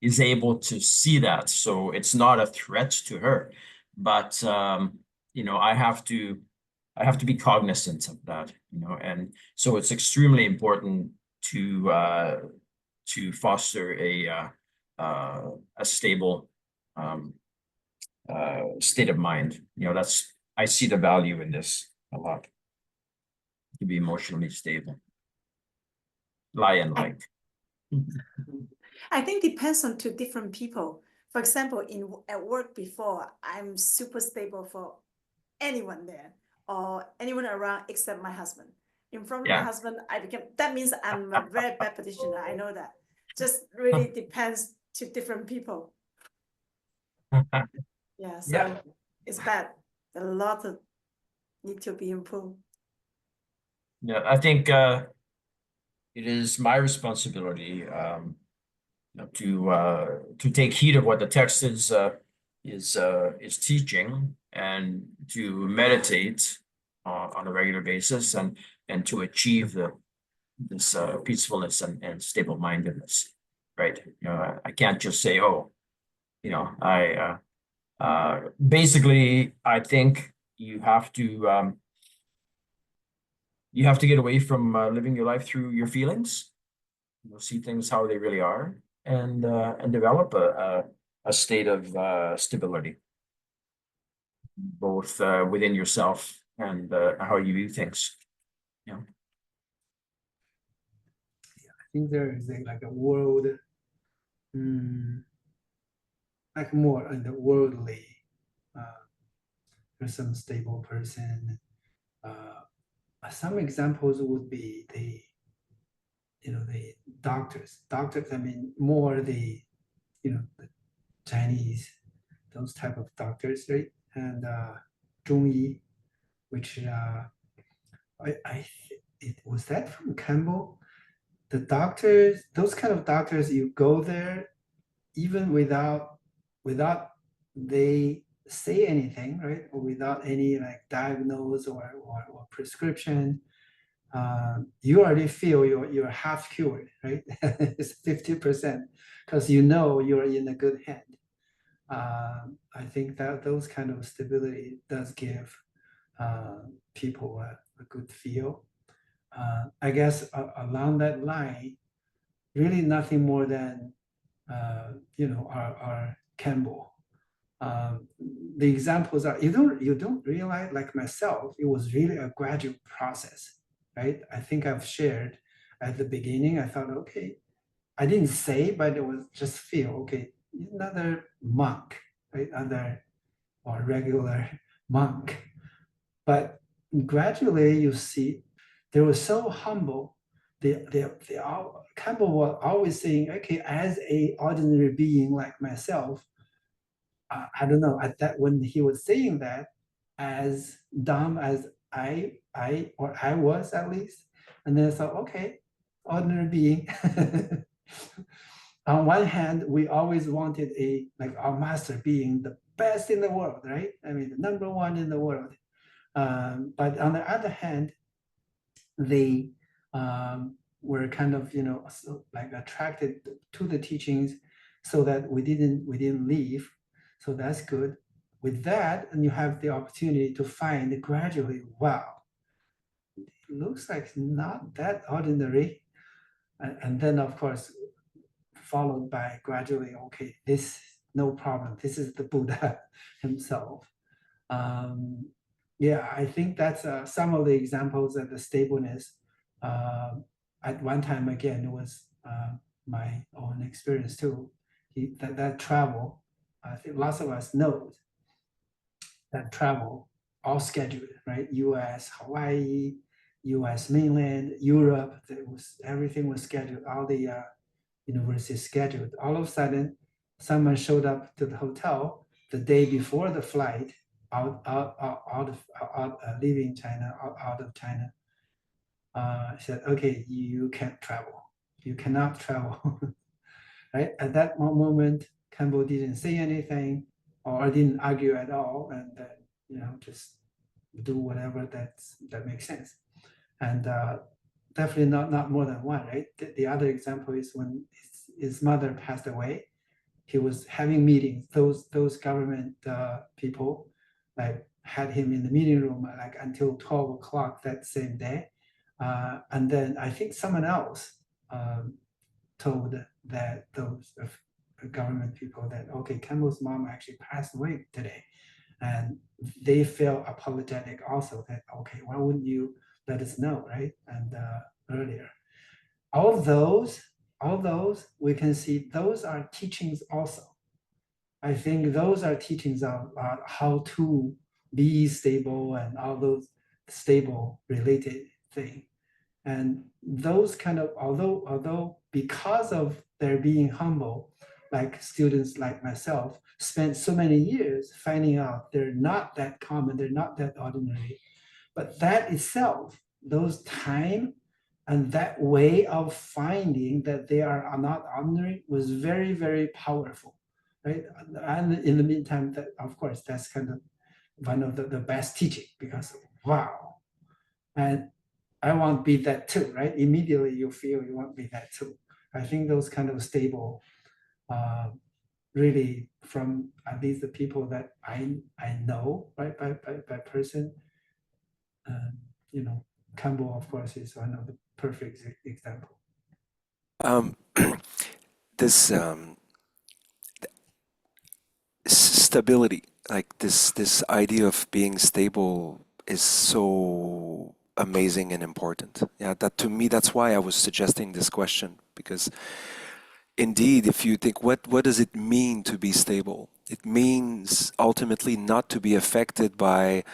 is able to see that. So it's not a threat to her, but you know, I have to be cognizant of that, you know, and so it's extremely important to foster a stable state of mind. You know, I see the value in this a lot, to be emotionally stable, lion-like. I think depends on two different people. For example, at work before, I'm super stable for anyone there or anyone around except my husband. In front of my husband, that means I'm a very bad practitioner. I know that. Just really depends to different people. Yeah, so it's bad. A lot of need to be improved. Yeah, I think it is my responsibility to take heed of what the text is teaching, and to meditate on a regular basis, and to achieve this peacefulness and stable mindedness, right? You know, I can't just say, oh, you know, basically, I think you have to get away from living your life through your feelings. You know, see things how they really are, and develop a state of stability, both within yourself and how you view things. Yeah. I think there is like a world, like more in the worldly, some stable person. Some examples would be the doctors. Doctors, I mean, more the Chinese, those type of doctors, right? And Zhongyi, which was that from Khenpo? The doctors, those kind of doctors, you go there even without they say anything, right? Or without any like diagnose or prescription. You already feel you're half cured, right? It's 50% because you know you're in a good hand. I think that those kind of stability does give people a good feel. I guess along that line, really nothing more than our Khenpo. The examples are you don't realize, like myself, it was really a gradual process, right? I think I've shared at the beginning. I thought, okay, I didn't say, but it was just feel okay. Another monk, right? Other or regular monk, but gradually you see they were so humble. They all Campbell was always saying, okay, as a ordinary being like myself, I don't know, at that when he was saying that, as dumb as I was at least. And then I thought, okay, ordinary being. On one hand, we always wanted like our master being the best in the world, right? I mean, the number one in the world. But on the other hand, they were kind of, like attracted to the teachings so that we didn't leave. So that's good. With that, and you have the opportunity to find gradually, wow, it looks like not that ordinary. And then of course, followed by gradually, okay, this, no problem. This is the Buddha himself. Yeah, I think that's some of the examples of the stableness. At one time, again, it was my own experience too. That travel, I think lots of us know that travel, all scheduled, right? US, Hawaii, US mainland, Europe, everything was scheduled, all the universities scheduled. All of a sudden, someone showed up to the hotel the day before the flight, leaving China, out of China. Said, okay, you can't travel. You cannot travel. Right? At that moment, Khenpo didn't say anything or didn't argue at all, and then just do whatever that makes sense. And definitely not more than one, right? The other example is when his mother passed away. He was having meetings. Those government people like had him in the meeting room like until 12 o'clock that same day. And then I think someone else told that those government people that, okay, Khenpo's mom actually passed away today. And they felt apologetic also that, okay, why wouldn't you let us know, right? And earlier. All those, we can see those are teachings also. I think those are teachings about how to be stable and all those stable related things. And those kind of, although because of their being humble, like students like myself spent so many years finding out they're not that common, they're not that ordinary. But that itself, those time and that way of finding that they are not ordinary was very, very powerful, right? And in the meantime, that of course, that's kind of one of the best teaching because wow. And I want to be that too, right? Immediately you feel you want to be that too. I think those kind of stable, really from at least the people that I know, right, by person, Khenpo, of course, is one of the perfect example. This stability, like this idea of being stable, is so amazing and important. Yeah, that to me, that's why I was suggesting this question, because indeed, if you think, what does it mean to be stable? It means ultimately not to be affected by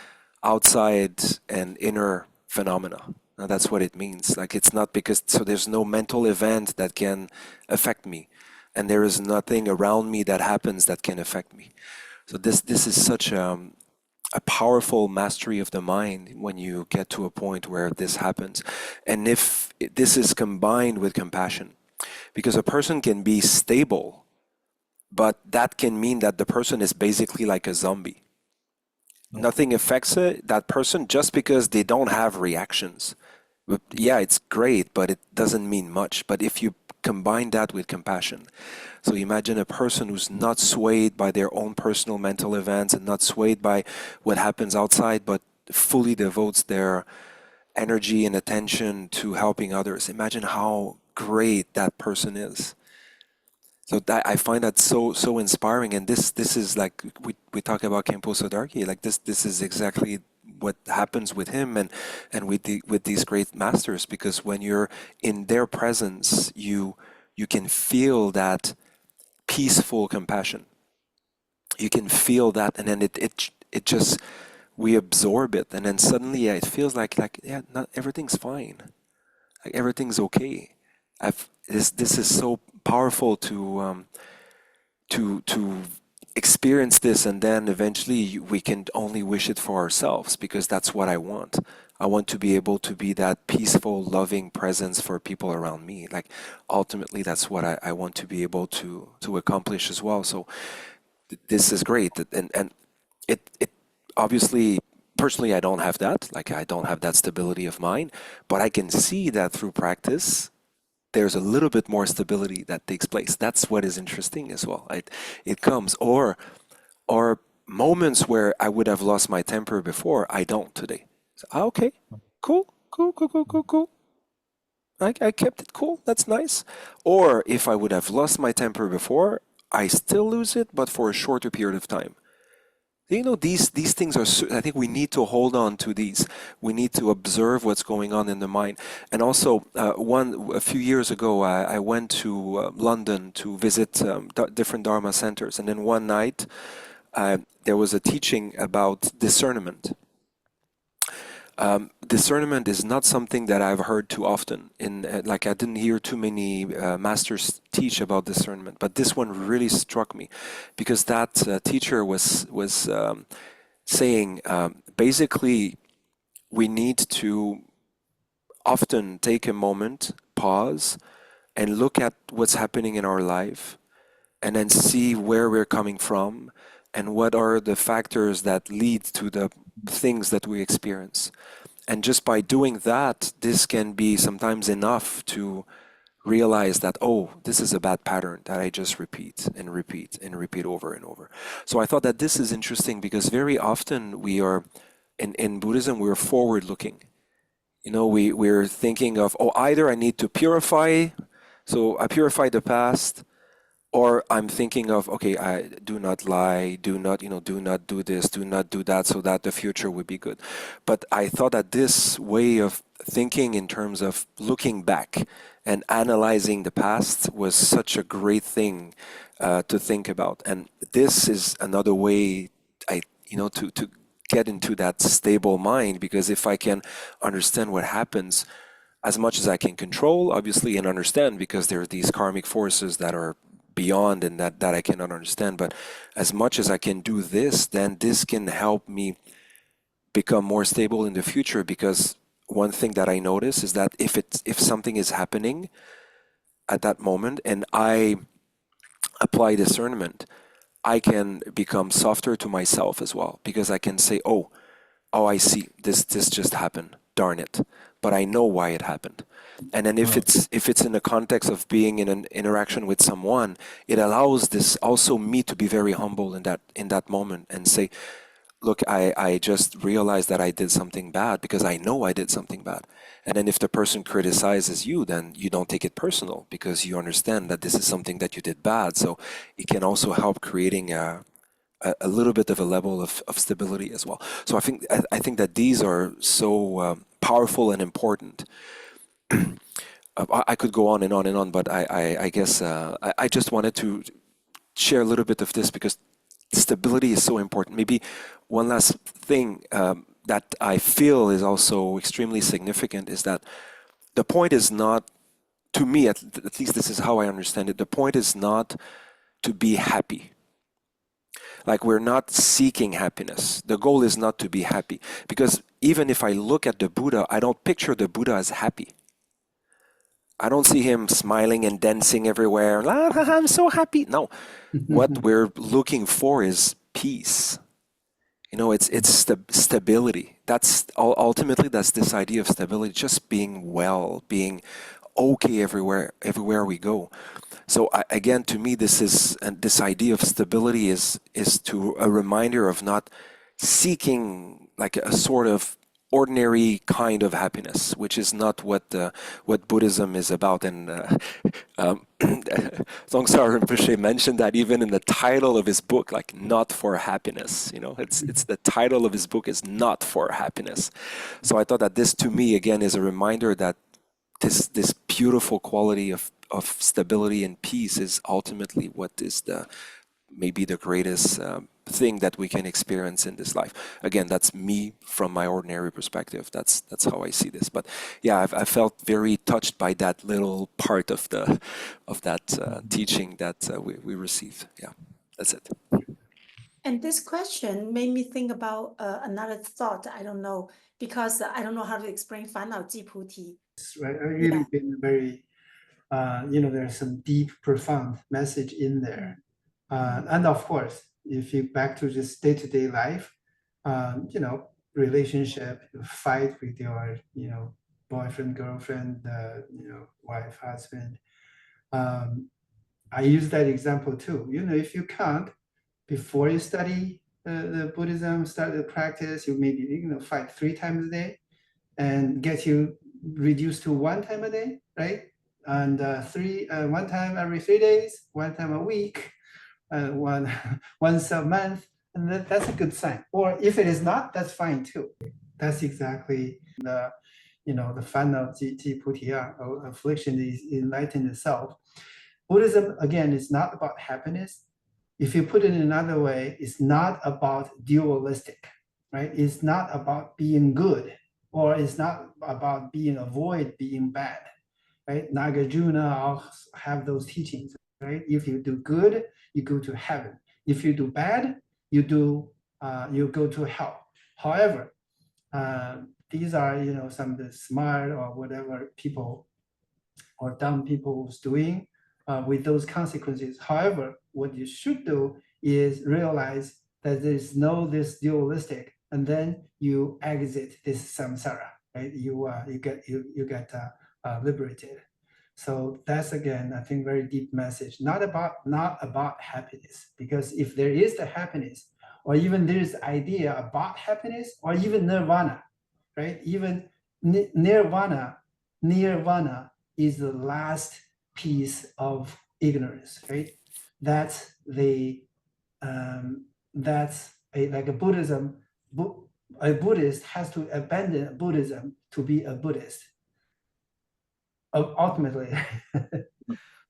outside and inner phenomena. Now, that's what it means. Like it's not because, so there's no mental event that can affect me, and there is nothing around me that happens that can affect me. So this is such a powerful mastery of the mind when you get to a point where this happens. And if this is combined with compassion, because a person can be stable, but that can mean that the person is basically like a zombie. Nothing affects that person just because they don't have reactions. Yeah, it's great, but it doesn't mean much. But if you combine that with compassion, so imagine a person who's not swayed by their own personal mental events and not swayed by what happens outside, but fully devotes their energy and attention to helping others. Imagine how great that person is. So that, I find that so inspiring, and this is like we talk about Khenpo Sodargye, like this is exactly what happens with him and with these great masters, because when you're in their presence, you can feel that peaceful compassion. You can feel that, and then it just, we absorb it, and then suddenly, yeah, it feels like yeah, not everything's fine, like everything's okay. This is so powerful to experience this, and then eventually we can only wish it for ourselves, because that's what I want. I want to be able to be that peaceful, loving presence for people around me. Like ultimately, that's what I want to be able to accomplish as well. So this is great, and it obviously, personally, I don't have that. Like I don't have that stability of mind, but I can see that through practice there's a little bit more stability that takes place. That's what is interesting as well. It comes, or moments where I would have lost my temper before, I don't today. So, okay, cool, cool, cool, cool, cool, cool. I kept it cool. That's nice. Or if I would have lost my temper before, I still lose it, but for a shorter period of time. You know, these things are, I think we need to hold on to these. We need to observe what's going on in the mind. And also, a few years ago, I went to London to visit different Dharma centers. And then one night, there was a teaching about discernment. Discernment is not something that I've heard too often. Like I didn't hear too many masters teach about discernment, but this one really struck me, because that teacher was saying basically we need to often take a moment, pause, and look at what's happening in our life, and then see where we're coming from and what are the factors that lead to the things that we experience. And just by doing that, this can be sometimes enough to realize that, oh, this is a bad pattern that I just repeat and repeat and repeat over and over. So I thought that this is interesting, because very often we are, in Buddhism, we're forward looking. You know, we're thinking of, oh, either I need to purify, so I purify the past, or I'm thinking of, okay, I do not lie, do not, do not do this, do not do that, so that the future would be good. But I thought that this way of thinking in terms of looking back and analyzing the past was such a great thing to think about. And this is another way to get into that stable mind, because if I can understand what happens, as much as I can control, obviously, and understand, because there are these karmic forces that are beyond and that I cannot understand. But as much as I can do this, then this can help me become more stable in the future. Because one thing that I notice is that if something is happening at that moment and I apply discernment, I can become softer to myself as well, because I can say, oh, I see, this just happened, darn it, but I know why it happened. And then if it's in the context of being in an interaction with someone, it allows this also me to be very humble in that moment and say, look, I just realized that I did something bad, because I know I did something bad. And then if the person criticizes you, then you don't take it personal, because you understand that this is something that you did bad. So it can also help creating a little bit of a level of stability as well. So I think that these are so powerful and important. I could go on and on and on, but I guess I just wanted to share a little bit of this, because stability is so important. Maybe one last thing that I feel is also extremely significant is that the point is not, to me at least this is how I understand it, the point is not to be happy. Like, we're not seeking happiness. The goal is not to be happy. Because even if I look at the Buddha, I don't picture the Buddha as happy. I don't see him smiling and dancing everywhere. I'm so happy. No, what we're looking for is peace. It's stability. That's ultimately, that's this idea of stability, just being well, being okay everywhere we go. So again, to me, this idea of stability is to a reminder of not seeking like a sort of ordinary kind of happiness, which is not what Buddhism is about. And Dzongsar Rinpoche mentioned that even in the title of his book, like "Not for Happiness." It's the title of his book is "Not for Happiness." So I thought that this, to me, again, is a reminder that this beautiful quality of stability and peace is ultimately what is maybe the greatest thing that we can experience in this life. Again, that's me from my ordinary perspective. That's how I see this. But yeah, I felt very touched by that little part of that teaching that we received. Yeah, that's it. And this question made me think about another thought. I don't know, because I don't know how to explain 烦恼即菩提. It's really been very, there's some deep, profound message in there. And of course, if you back to just day-to-day life, relationship, you fight with your, boyfriend, girlfriend, wife, husband. I use that example too. If you can't, before you study the Buddhism, start the practice, you maybe fight 3 times a day, and get you reduced to 1 time a day, right? And 1 time every 3 days, 1 time a week, once a month, and that's a good sign. Or if it is not, that's fine too. That's exactly the Fanna Ji Putiya, affliction is enlightened itself. Buddhism, again, is not about happiness. If you put it in another way, it's not about dualistic, right? It's not about being good, or it's not about avoid being bad, right? Nagarjuna all have those teachings, right? If you do good, you go to heaven. If you do bad, you go to hell. However, these are some of the smart or whatever people or dumb people was doing with those consequences. However, what you should do is realize that there's this dualistic, and then you exit this samsara, right? You get liberated. So that's, again, I think, very deep message. Not about happiness, because if there is the happiness, or even there's idea about happiness, or even nirvana, right? Even nirvana is the last piece of ignorance, right? That's like a Buddhism. A Buddhist has to abandon Buddhism to be a Buddhist, ultimately.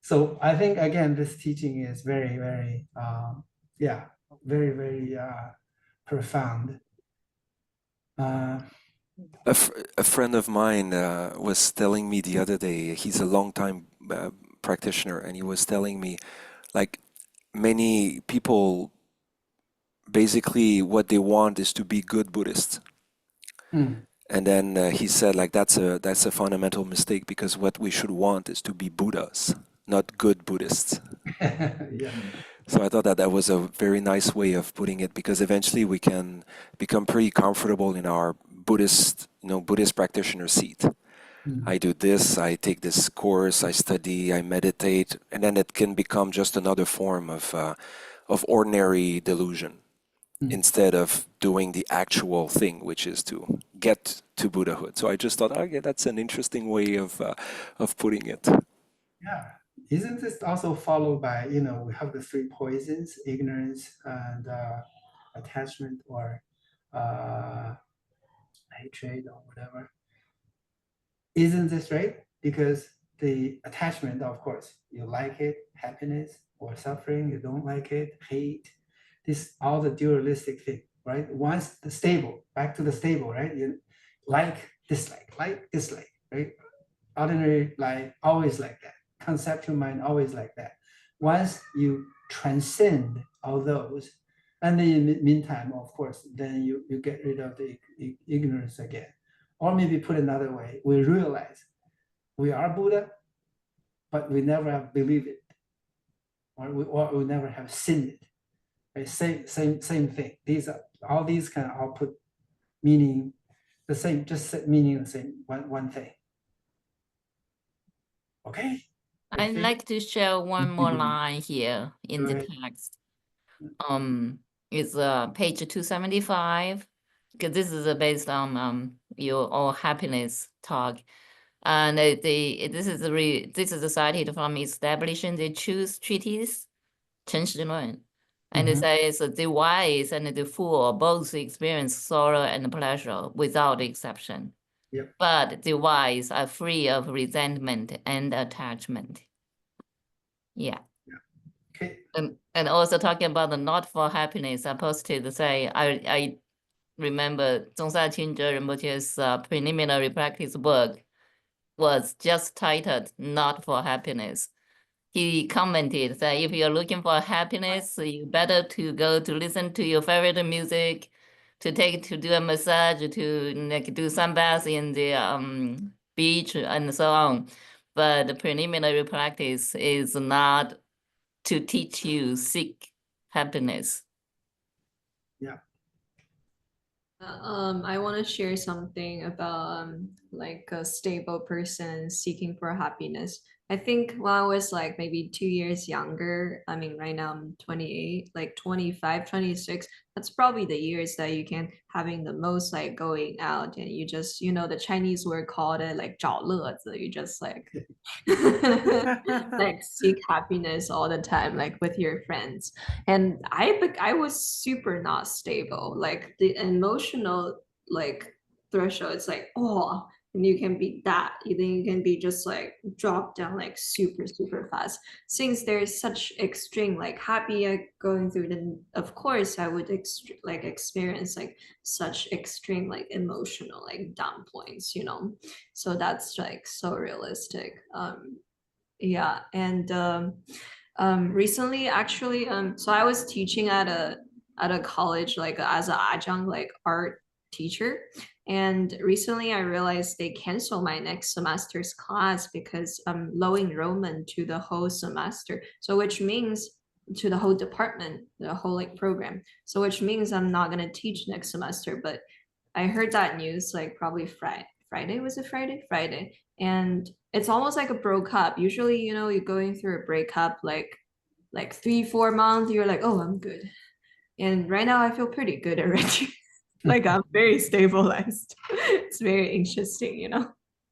So I think, again, this teaching is very, very, very, very profound. A friend of mine was telling me the other day, he's a long-time practitioner, and he was telling me, like, many people, basically what they want is to be good Buddhists. And then he said, like, that's a fundamental mistake, because what we should want is to be Buddhas, not good Buddhists. Yeah. So I thought that was a very nice way of putting it, because eventually we can become pretty comfortable in our Buddhist practitioner seat. I do this, I take this course, I study, I meditate, and then it can become just another form of ordinary delusion, instead of doing the actual thing, which is to get to Buddhahood. So I just thought, okay, that's an interesting way of putting it. Yeah. Isn't this also followed by, we have the 3 poisons: ignorance and attachment, or hatred, or whatever? Isn't this right? Because the attachment, of course, you like it, happiness or suffering, you don't like it, hate, this all the dualistic thing, right? Once the stable, back to the stable, right? You like, dislike, right? Ordinary life, always like that. Conceptual mind, always like that. Once you transcend all those, and then in the meantime, of course, then you get rid of the ignorance again. Or maybe put another way, we realize we are Buddha, but we never have believed it, or we never have seen it. Right? Same thing. All these kind of output meaning the same, just meaning the same, one thing. Okay. I'd like to share one more line here in the text. It's page 275, because this is based on your all happiness talk, and this is cited from establishing the Truth Treatise, 诚实论, and it says the wise and the fool both experience sorrow and pleasure without exception. Yep. But the wise are free of resentment and attachment. Yeah. Okay. And also talking about the not for happiness, I'm supposed to say, I remember Zongsa Qingzhe Rinpoche's preliminary practice book was just titled Not for Happiness. he commented that if you're looking for happiness, you better to go to listen to your favorite music, to do a massage, to like do sunbath in the beach and so on. But the preliminary practice is not to teach you seek happiness. Yeah. I want to share something about like a stable person seeking for happiness. I think when I was like maybe 2 years younger, I mean, right now I'm 28, like 25, 26, that's probably the years that you can having the most like going out and you just, the Chinese word called it like 找乐子, you just like like seek happiness all the time, like with your friends. And I was super not stable, like the emotional like threshold, it's like, oh, and you can be that, then you can be just like drop down like super super fast, since there's such extreme like happy going through, then of course I would like experience like such extreme like emotional like down points, so that's like so realistic. Yeah, and recently actually, so I was teaching at a college like as an adjunct like art teacher, and recently I realized they cancel my next semester's class because low enrollment to the whole semester, so which means to the whole department, the whole like program, so which means I'm not gonna teach next semester. But I heard that news like probably Friday, was it Friday, and it's almost like a broke up. Usually, you're going through a breakup like 3-4 months, you're like, oh, I'm good. And right now I feel pretty good already. Like I'm very stabilized. It's very interesting.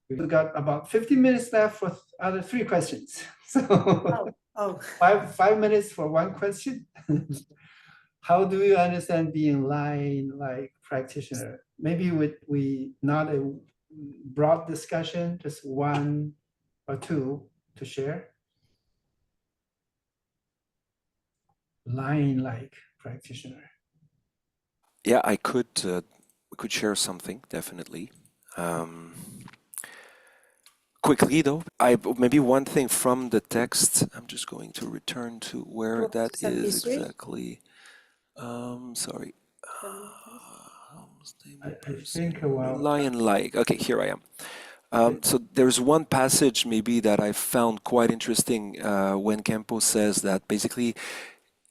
We got about 15 minutes left for other 3 questions. So Oh, 5 minutes for 1 question. How do you understand being line like practitioner? Maybe we not a broad discussion, just 1 or 2 to share. Line like practitioner. Yeah, I could share something definitely. Quickly though, maybe one thing from the text. I'm just going to return to where that is 73? exactly. Sorry. I think well, Lion-like. Okay, here I am. So there's one passage maybe that I found quite interesting when Khenpo says that basically,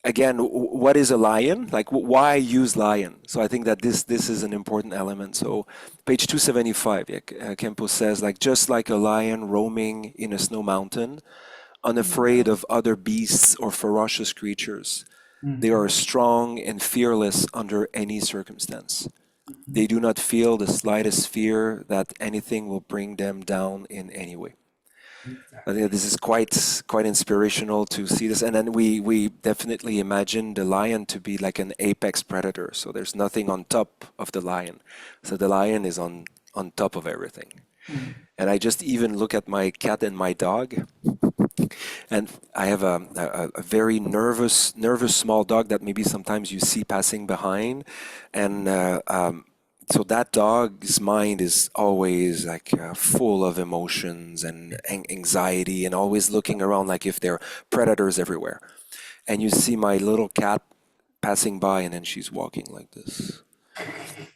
again, what is a lion? Like, why use lion? So I think that this is an important element. So page 275, yeah, Khenpo says, like, just like a lion roaming in a snow mountain, unafraid of other beasts or ferocious creatures, they are strong and fearless under any circumstance. They do not feel the slightest fear that anything will bring them down in any way. I think this is quite inspirational to see this, and then we definitely imagine the lion to be like an apex predator. So there's nothing on top of the lion. So the lion is on top of everything. And I just even look at my cat and my dog, and I have a very nervous small dog that maybe sometimes you see passing behind, and so that dog's mind is always like full of emotions and anxiety, and always looking around like if there are predators everywhere. And you see my little cat passing by, and then she's walking like this,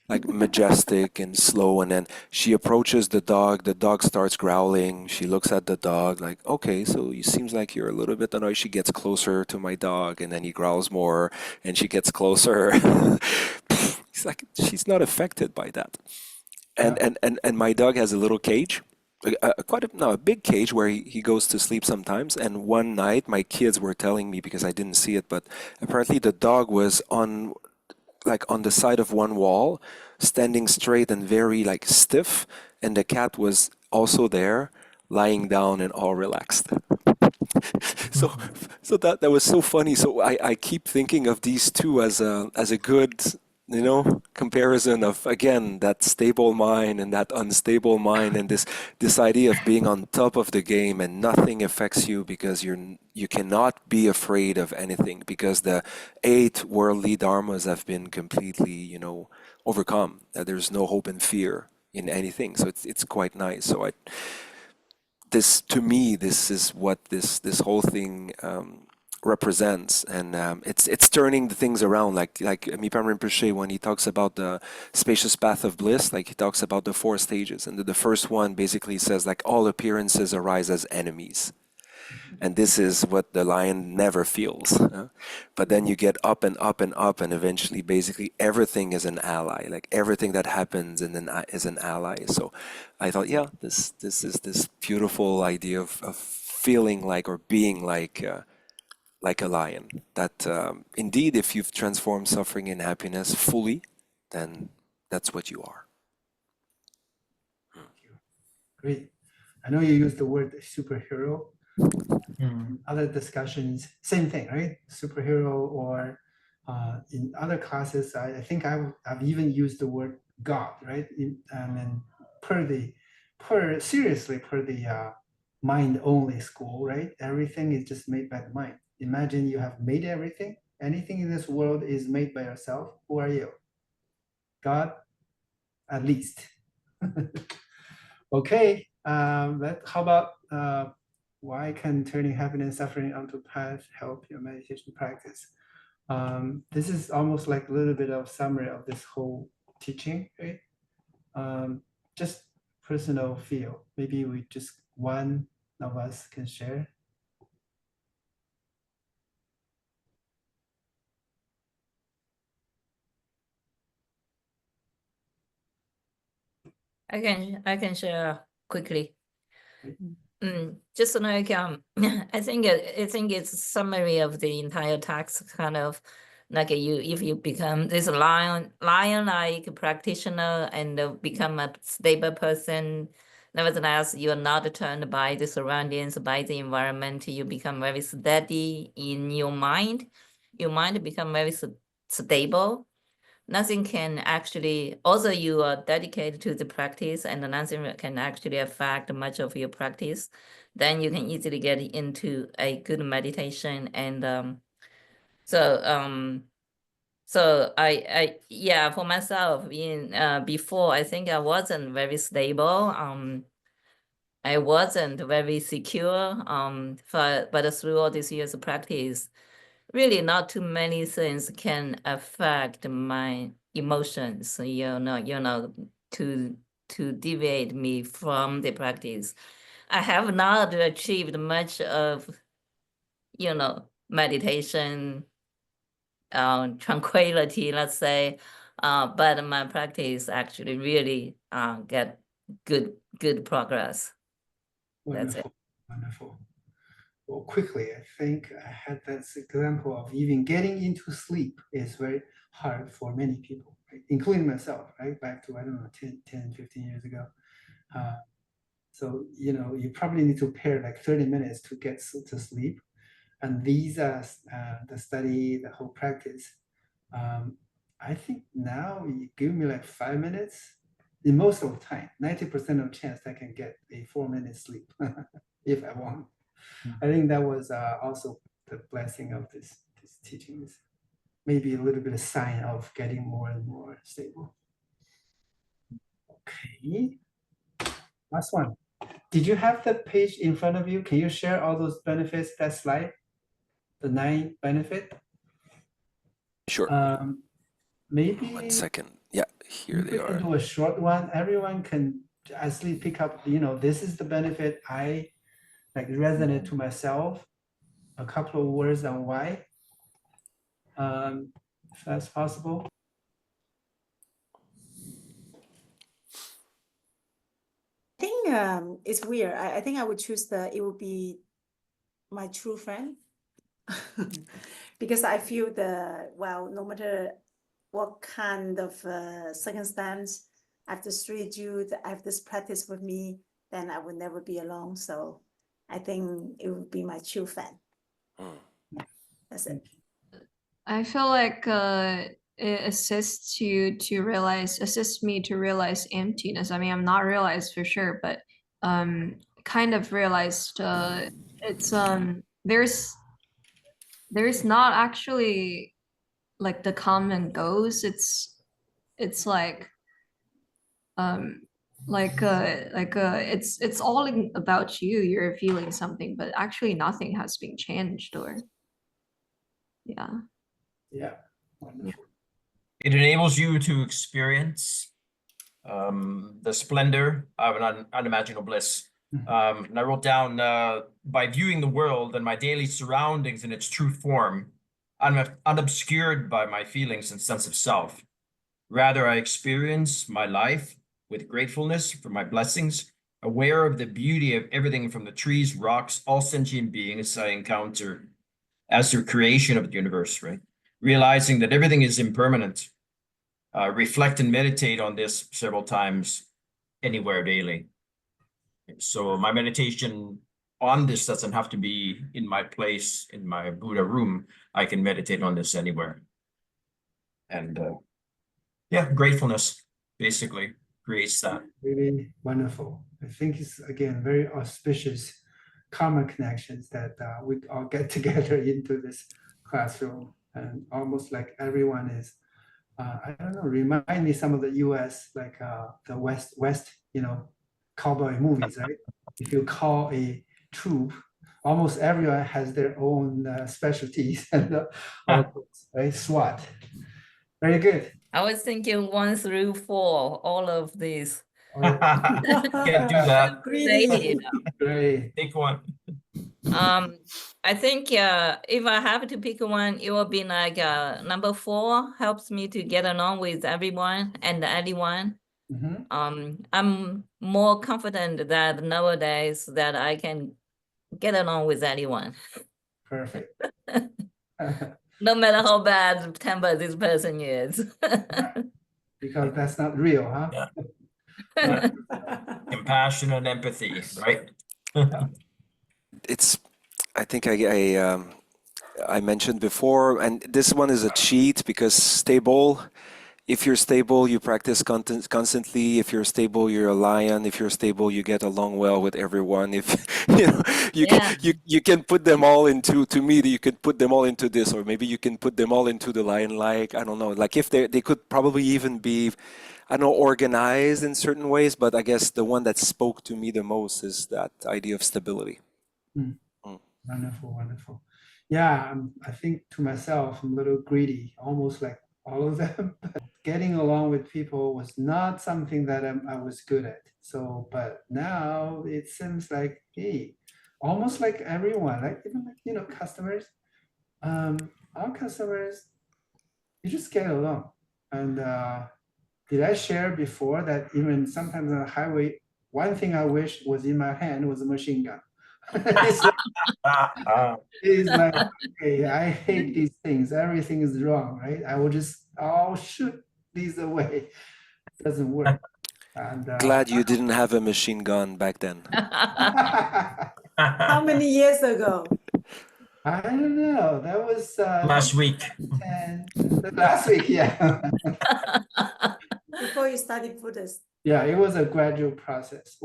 like majestic and slow, and then she approaches the dog starts growling, she looks at the dog like, okay, so it seems like you're a little bit annoyed. She gets closer to my dog, and then he growls more, and she gets closer. It's like she's not affected by that. And my dog has a little cage, a big cage where he goes to sleep sometimes. And one night my kids were telling me, because I didn't see it, but apparently the dog was on the side of one wall, standing straight and very like stiff, and the cat was also there, lying down and all relaxed. so that was so funny. So I keep thinking of these two as a good, comparison of, again, that stable mind and that unstable mind, and this idea of being on top of the game and nothing affects you because you cannot be afraid of anything because the 8 worldly dharmas have been completely, overcome. There's no hope and fear in anything. So it's quite nice. So this, to me, this is what this whole thing represents, and it's turning the things around. Like Mipam Rinpoche, when he talks about the spacious path of bliss, like he talks about the 4 stages, and the first one basically says like all appearances arise as enemies. And this is what the lion never feels. But then you get up and up and up, and eventually, basically, everything is an ally. Like everything that happens is an ally. So I thought, yeah, this is this beautiful idea of feeling like or being like a lion. That indeed, if you've transformed suffering in happiness fully, then that's what you are. Great. I know you used the word superhero. Mm. Other discussions, same thing, right? Superhero, or in other classes, I think I've even used the word God, right? And per the mind only school, right? Everything is just made by the mind. Imagine you have made everything. Anything in this world is made by yourself. Who are you? God, at least. Okay. How about why can turning happiness and suffering onto path help your meditation practice? This is almost like a little bit of summary of this whole teaching, right? Just personal feel. Maybe we just one of us can share. I can share quickly. Just like I think it's a summary of the entire text, kind of like if you become this lion-like practitioner and become a stable person. Nevertheless, you are not turned by the surroundings, by the environment. You become very steady in your mind. Your mind become very stable. Nothing can actually, also you are dedicated to the practice and nothing can actually affect much of your practice, then you can easily get into a good meditation. And so I yeah, for myself, before, I think I wasn't very stable. I wasn't very secure. But through all these years of practice, really not too many things can affect my emotions, to deviate me from the practice. I have not achieved much of, meditation, tranquility, let's say, but my practice actually really get good progress. That's it. Wonderful, wonderful. Well, quickly, I think I had this example of even getting into sleep is very hard for many people, right? Including myself, right? Back to, I don't know, 10, 15 years ago. So, you probably need to pair like 30 minutes to get to sleep. And these are the study, the whole practice. I think now you give me like 5 minutes, in most of the time, 90% of chance I can get a 4-minute sleep if I want. I think that was also the blessing of this teachings. Maybe a little bit of sign of getting more and more stable. Okay. Last one. Did you have the page in front of you? Can you share all those benefits, that slide? The 9 benefit? Sure. Maybe 1 second. Yeah, here they we can are. do a short one. Everyone can actually pick up, this is the benefit I like resonate to myself. A couple of words on why. If that's possible. I think it's weird. I think I would choose it would be my true friend. Because I feel no matter what kind of circumstance, I have this read I have this practice with me, then I will never be alone. So I think it would be my true friend. That's it. I feel like it assists me to realize emptiness. I mean, I'm not realized for sure, but kind of realized it's there's not actually like the come and goes. It's like It's all about you. You're feeling something, but actually nothing has been changed, or yeah. Yeah, wonderful. It enables you to experience the splendor of an unimaginable bliss. And I wrote down, by viewing the world and my daily surroundings in its true form, I'm unobscured by my feelings and sense of self. Rather, I experience my life with gratefulness for my blessings, aware of the beauty of everything from the trees, rocks, all sentient beings I encounter as the creation of the universe, right? Realizing that everything is impermanent. Reflect and meditate on this several times, anywhere, daily. So my meditation on this doesn't have to be in my place, in my Buddha room. I can meditate on this anywhere. And yeah, gratefulness basically creates that. Really wonderful. I think it's, again, very auspicious karma connections that we all get together into this classroom, and almost like everyone is, I don't know, remind me some of the US, like the West, cowboy movies, right? If you call a troop, almost everyone has their own specialties and right? SWAT. Very good. I was thinking 1 through 4, all of these. Can't do that. Related. Great. Take one. I think if I have to pick one, it will be like number 4 helps me to get along with everyone and anyone. Mhm. I'm more confident that nowadays that I can get along with anyone, Perfect. no matter how bad temper this person is. Because that's not real, huh? Yeah. Yeah. Compassion and empathy, right? It's, I think I mentioned before, and this one is a cheat because stable. If you're stable, you practice constantly. If you're stable, you're a lion. If you're stable, you get along well with everyone. If Yeah. you can put them all into, to me, you can put them all into this, or maybe you can put them all into the lion-like. I don't know. Like if they could probably even be, I don't know, organized in certain ways. But I guess the one that spoke to me the most is that idea of stability. Wonderful, wonderful. Yeah, I think to myself, I'm a little greedy, almost like all of them. But getting along with people was not something that I was good at. So, but now it seems like, hey, almost like everyone, like even like, customers, our customers, you just get along. And did I share before that even sometimes on the highway, one thing I wish was in my hand was a machine gun. It's like, okay, I hate these things. Everything is wrong, right? I will just, shoot these away. Doesn't work. And Glad you didn't have a machine gun back then. How many years ago? I don't know. That was Last week. 10, last week, yeah. Before you studied Buddhist. Yeah, it was a gradual process.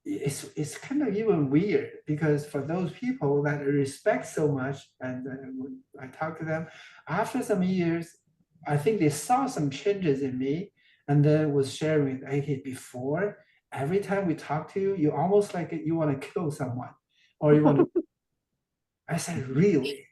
It's kind of even weird because for those people that I respect so much, and when I talk to them, after some years, I think they saw some changes in me, and then was sharing with, okay, before, every time we talk to you, you almost like you want to kill someone, or you want to. I said, really?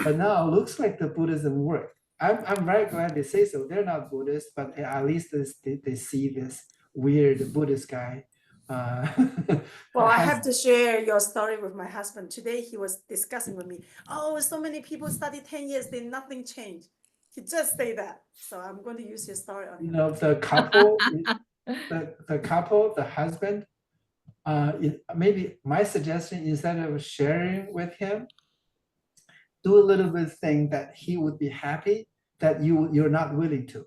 But now it looks like the Buddhism worked. I'm very glad they say so. They're not Buddhist, but at least they see this weird Buddhist guy. Well, I have to share your story with my husband. Today he was discussing with me, oh, so many people study 10 years, then nothing changed. He just said that. So I'm going to use your story on him. The couple, the husband, maybe my suggestion, instead of sharing with him, do a little bit thing that he would be happy that you're not willing to.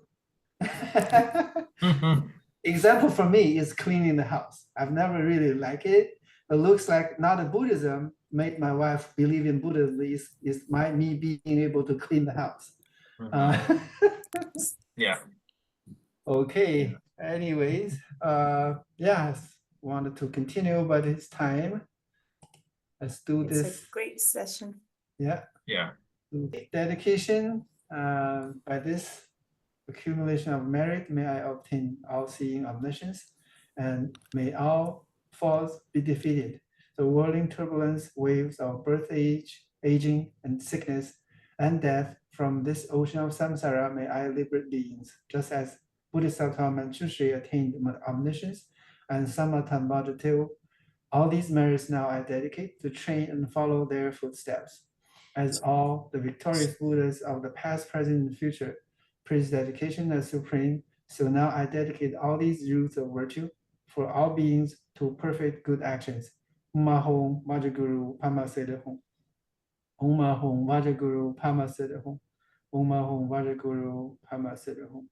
Example for me is cleaning the house. I've never really liked it. It looks like not a Buddhism made my wife believe in Buddhism is me being able to clean the house. Yeah. Okay. Anyways, yes, wanted to continue, but it's time. Let's do this. It's a great session. Yeah. Yeah. Dedication. By this accumulation of merit, may I obtain all-seeing omniscience, and may all faults be defeated. The whirling turbulence waves of birth, aging, and sickness, and death from this ocean of samsara, may I liberate beings, just as Bodhisattva Manchushri attained omniscience, and Samatambhadatu. All these merits now I dedicate to train and follow their footsteps. As all the victorious Buddhas of the past, present, and future praise dedication as supreme, so now I dedicate all these roots of virtue for all beings to perfect good actions. Mahom Vajaguru Pamasedahum. Mahom Vajaguru Pamasedahum. Mahom Vajaguru Pamasedahum.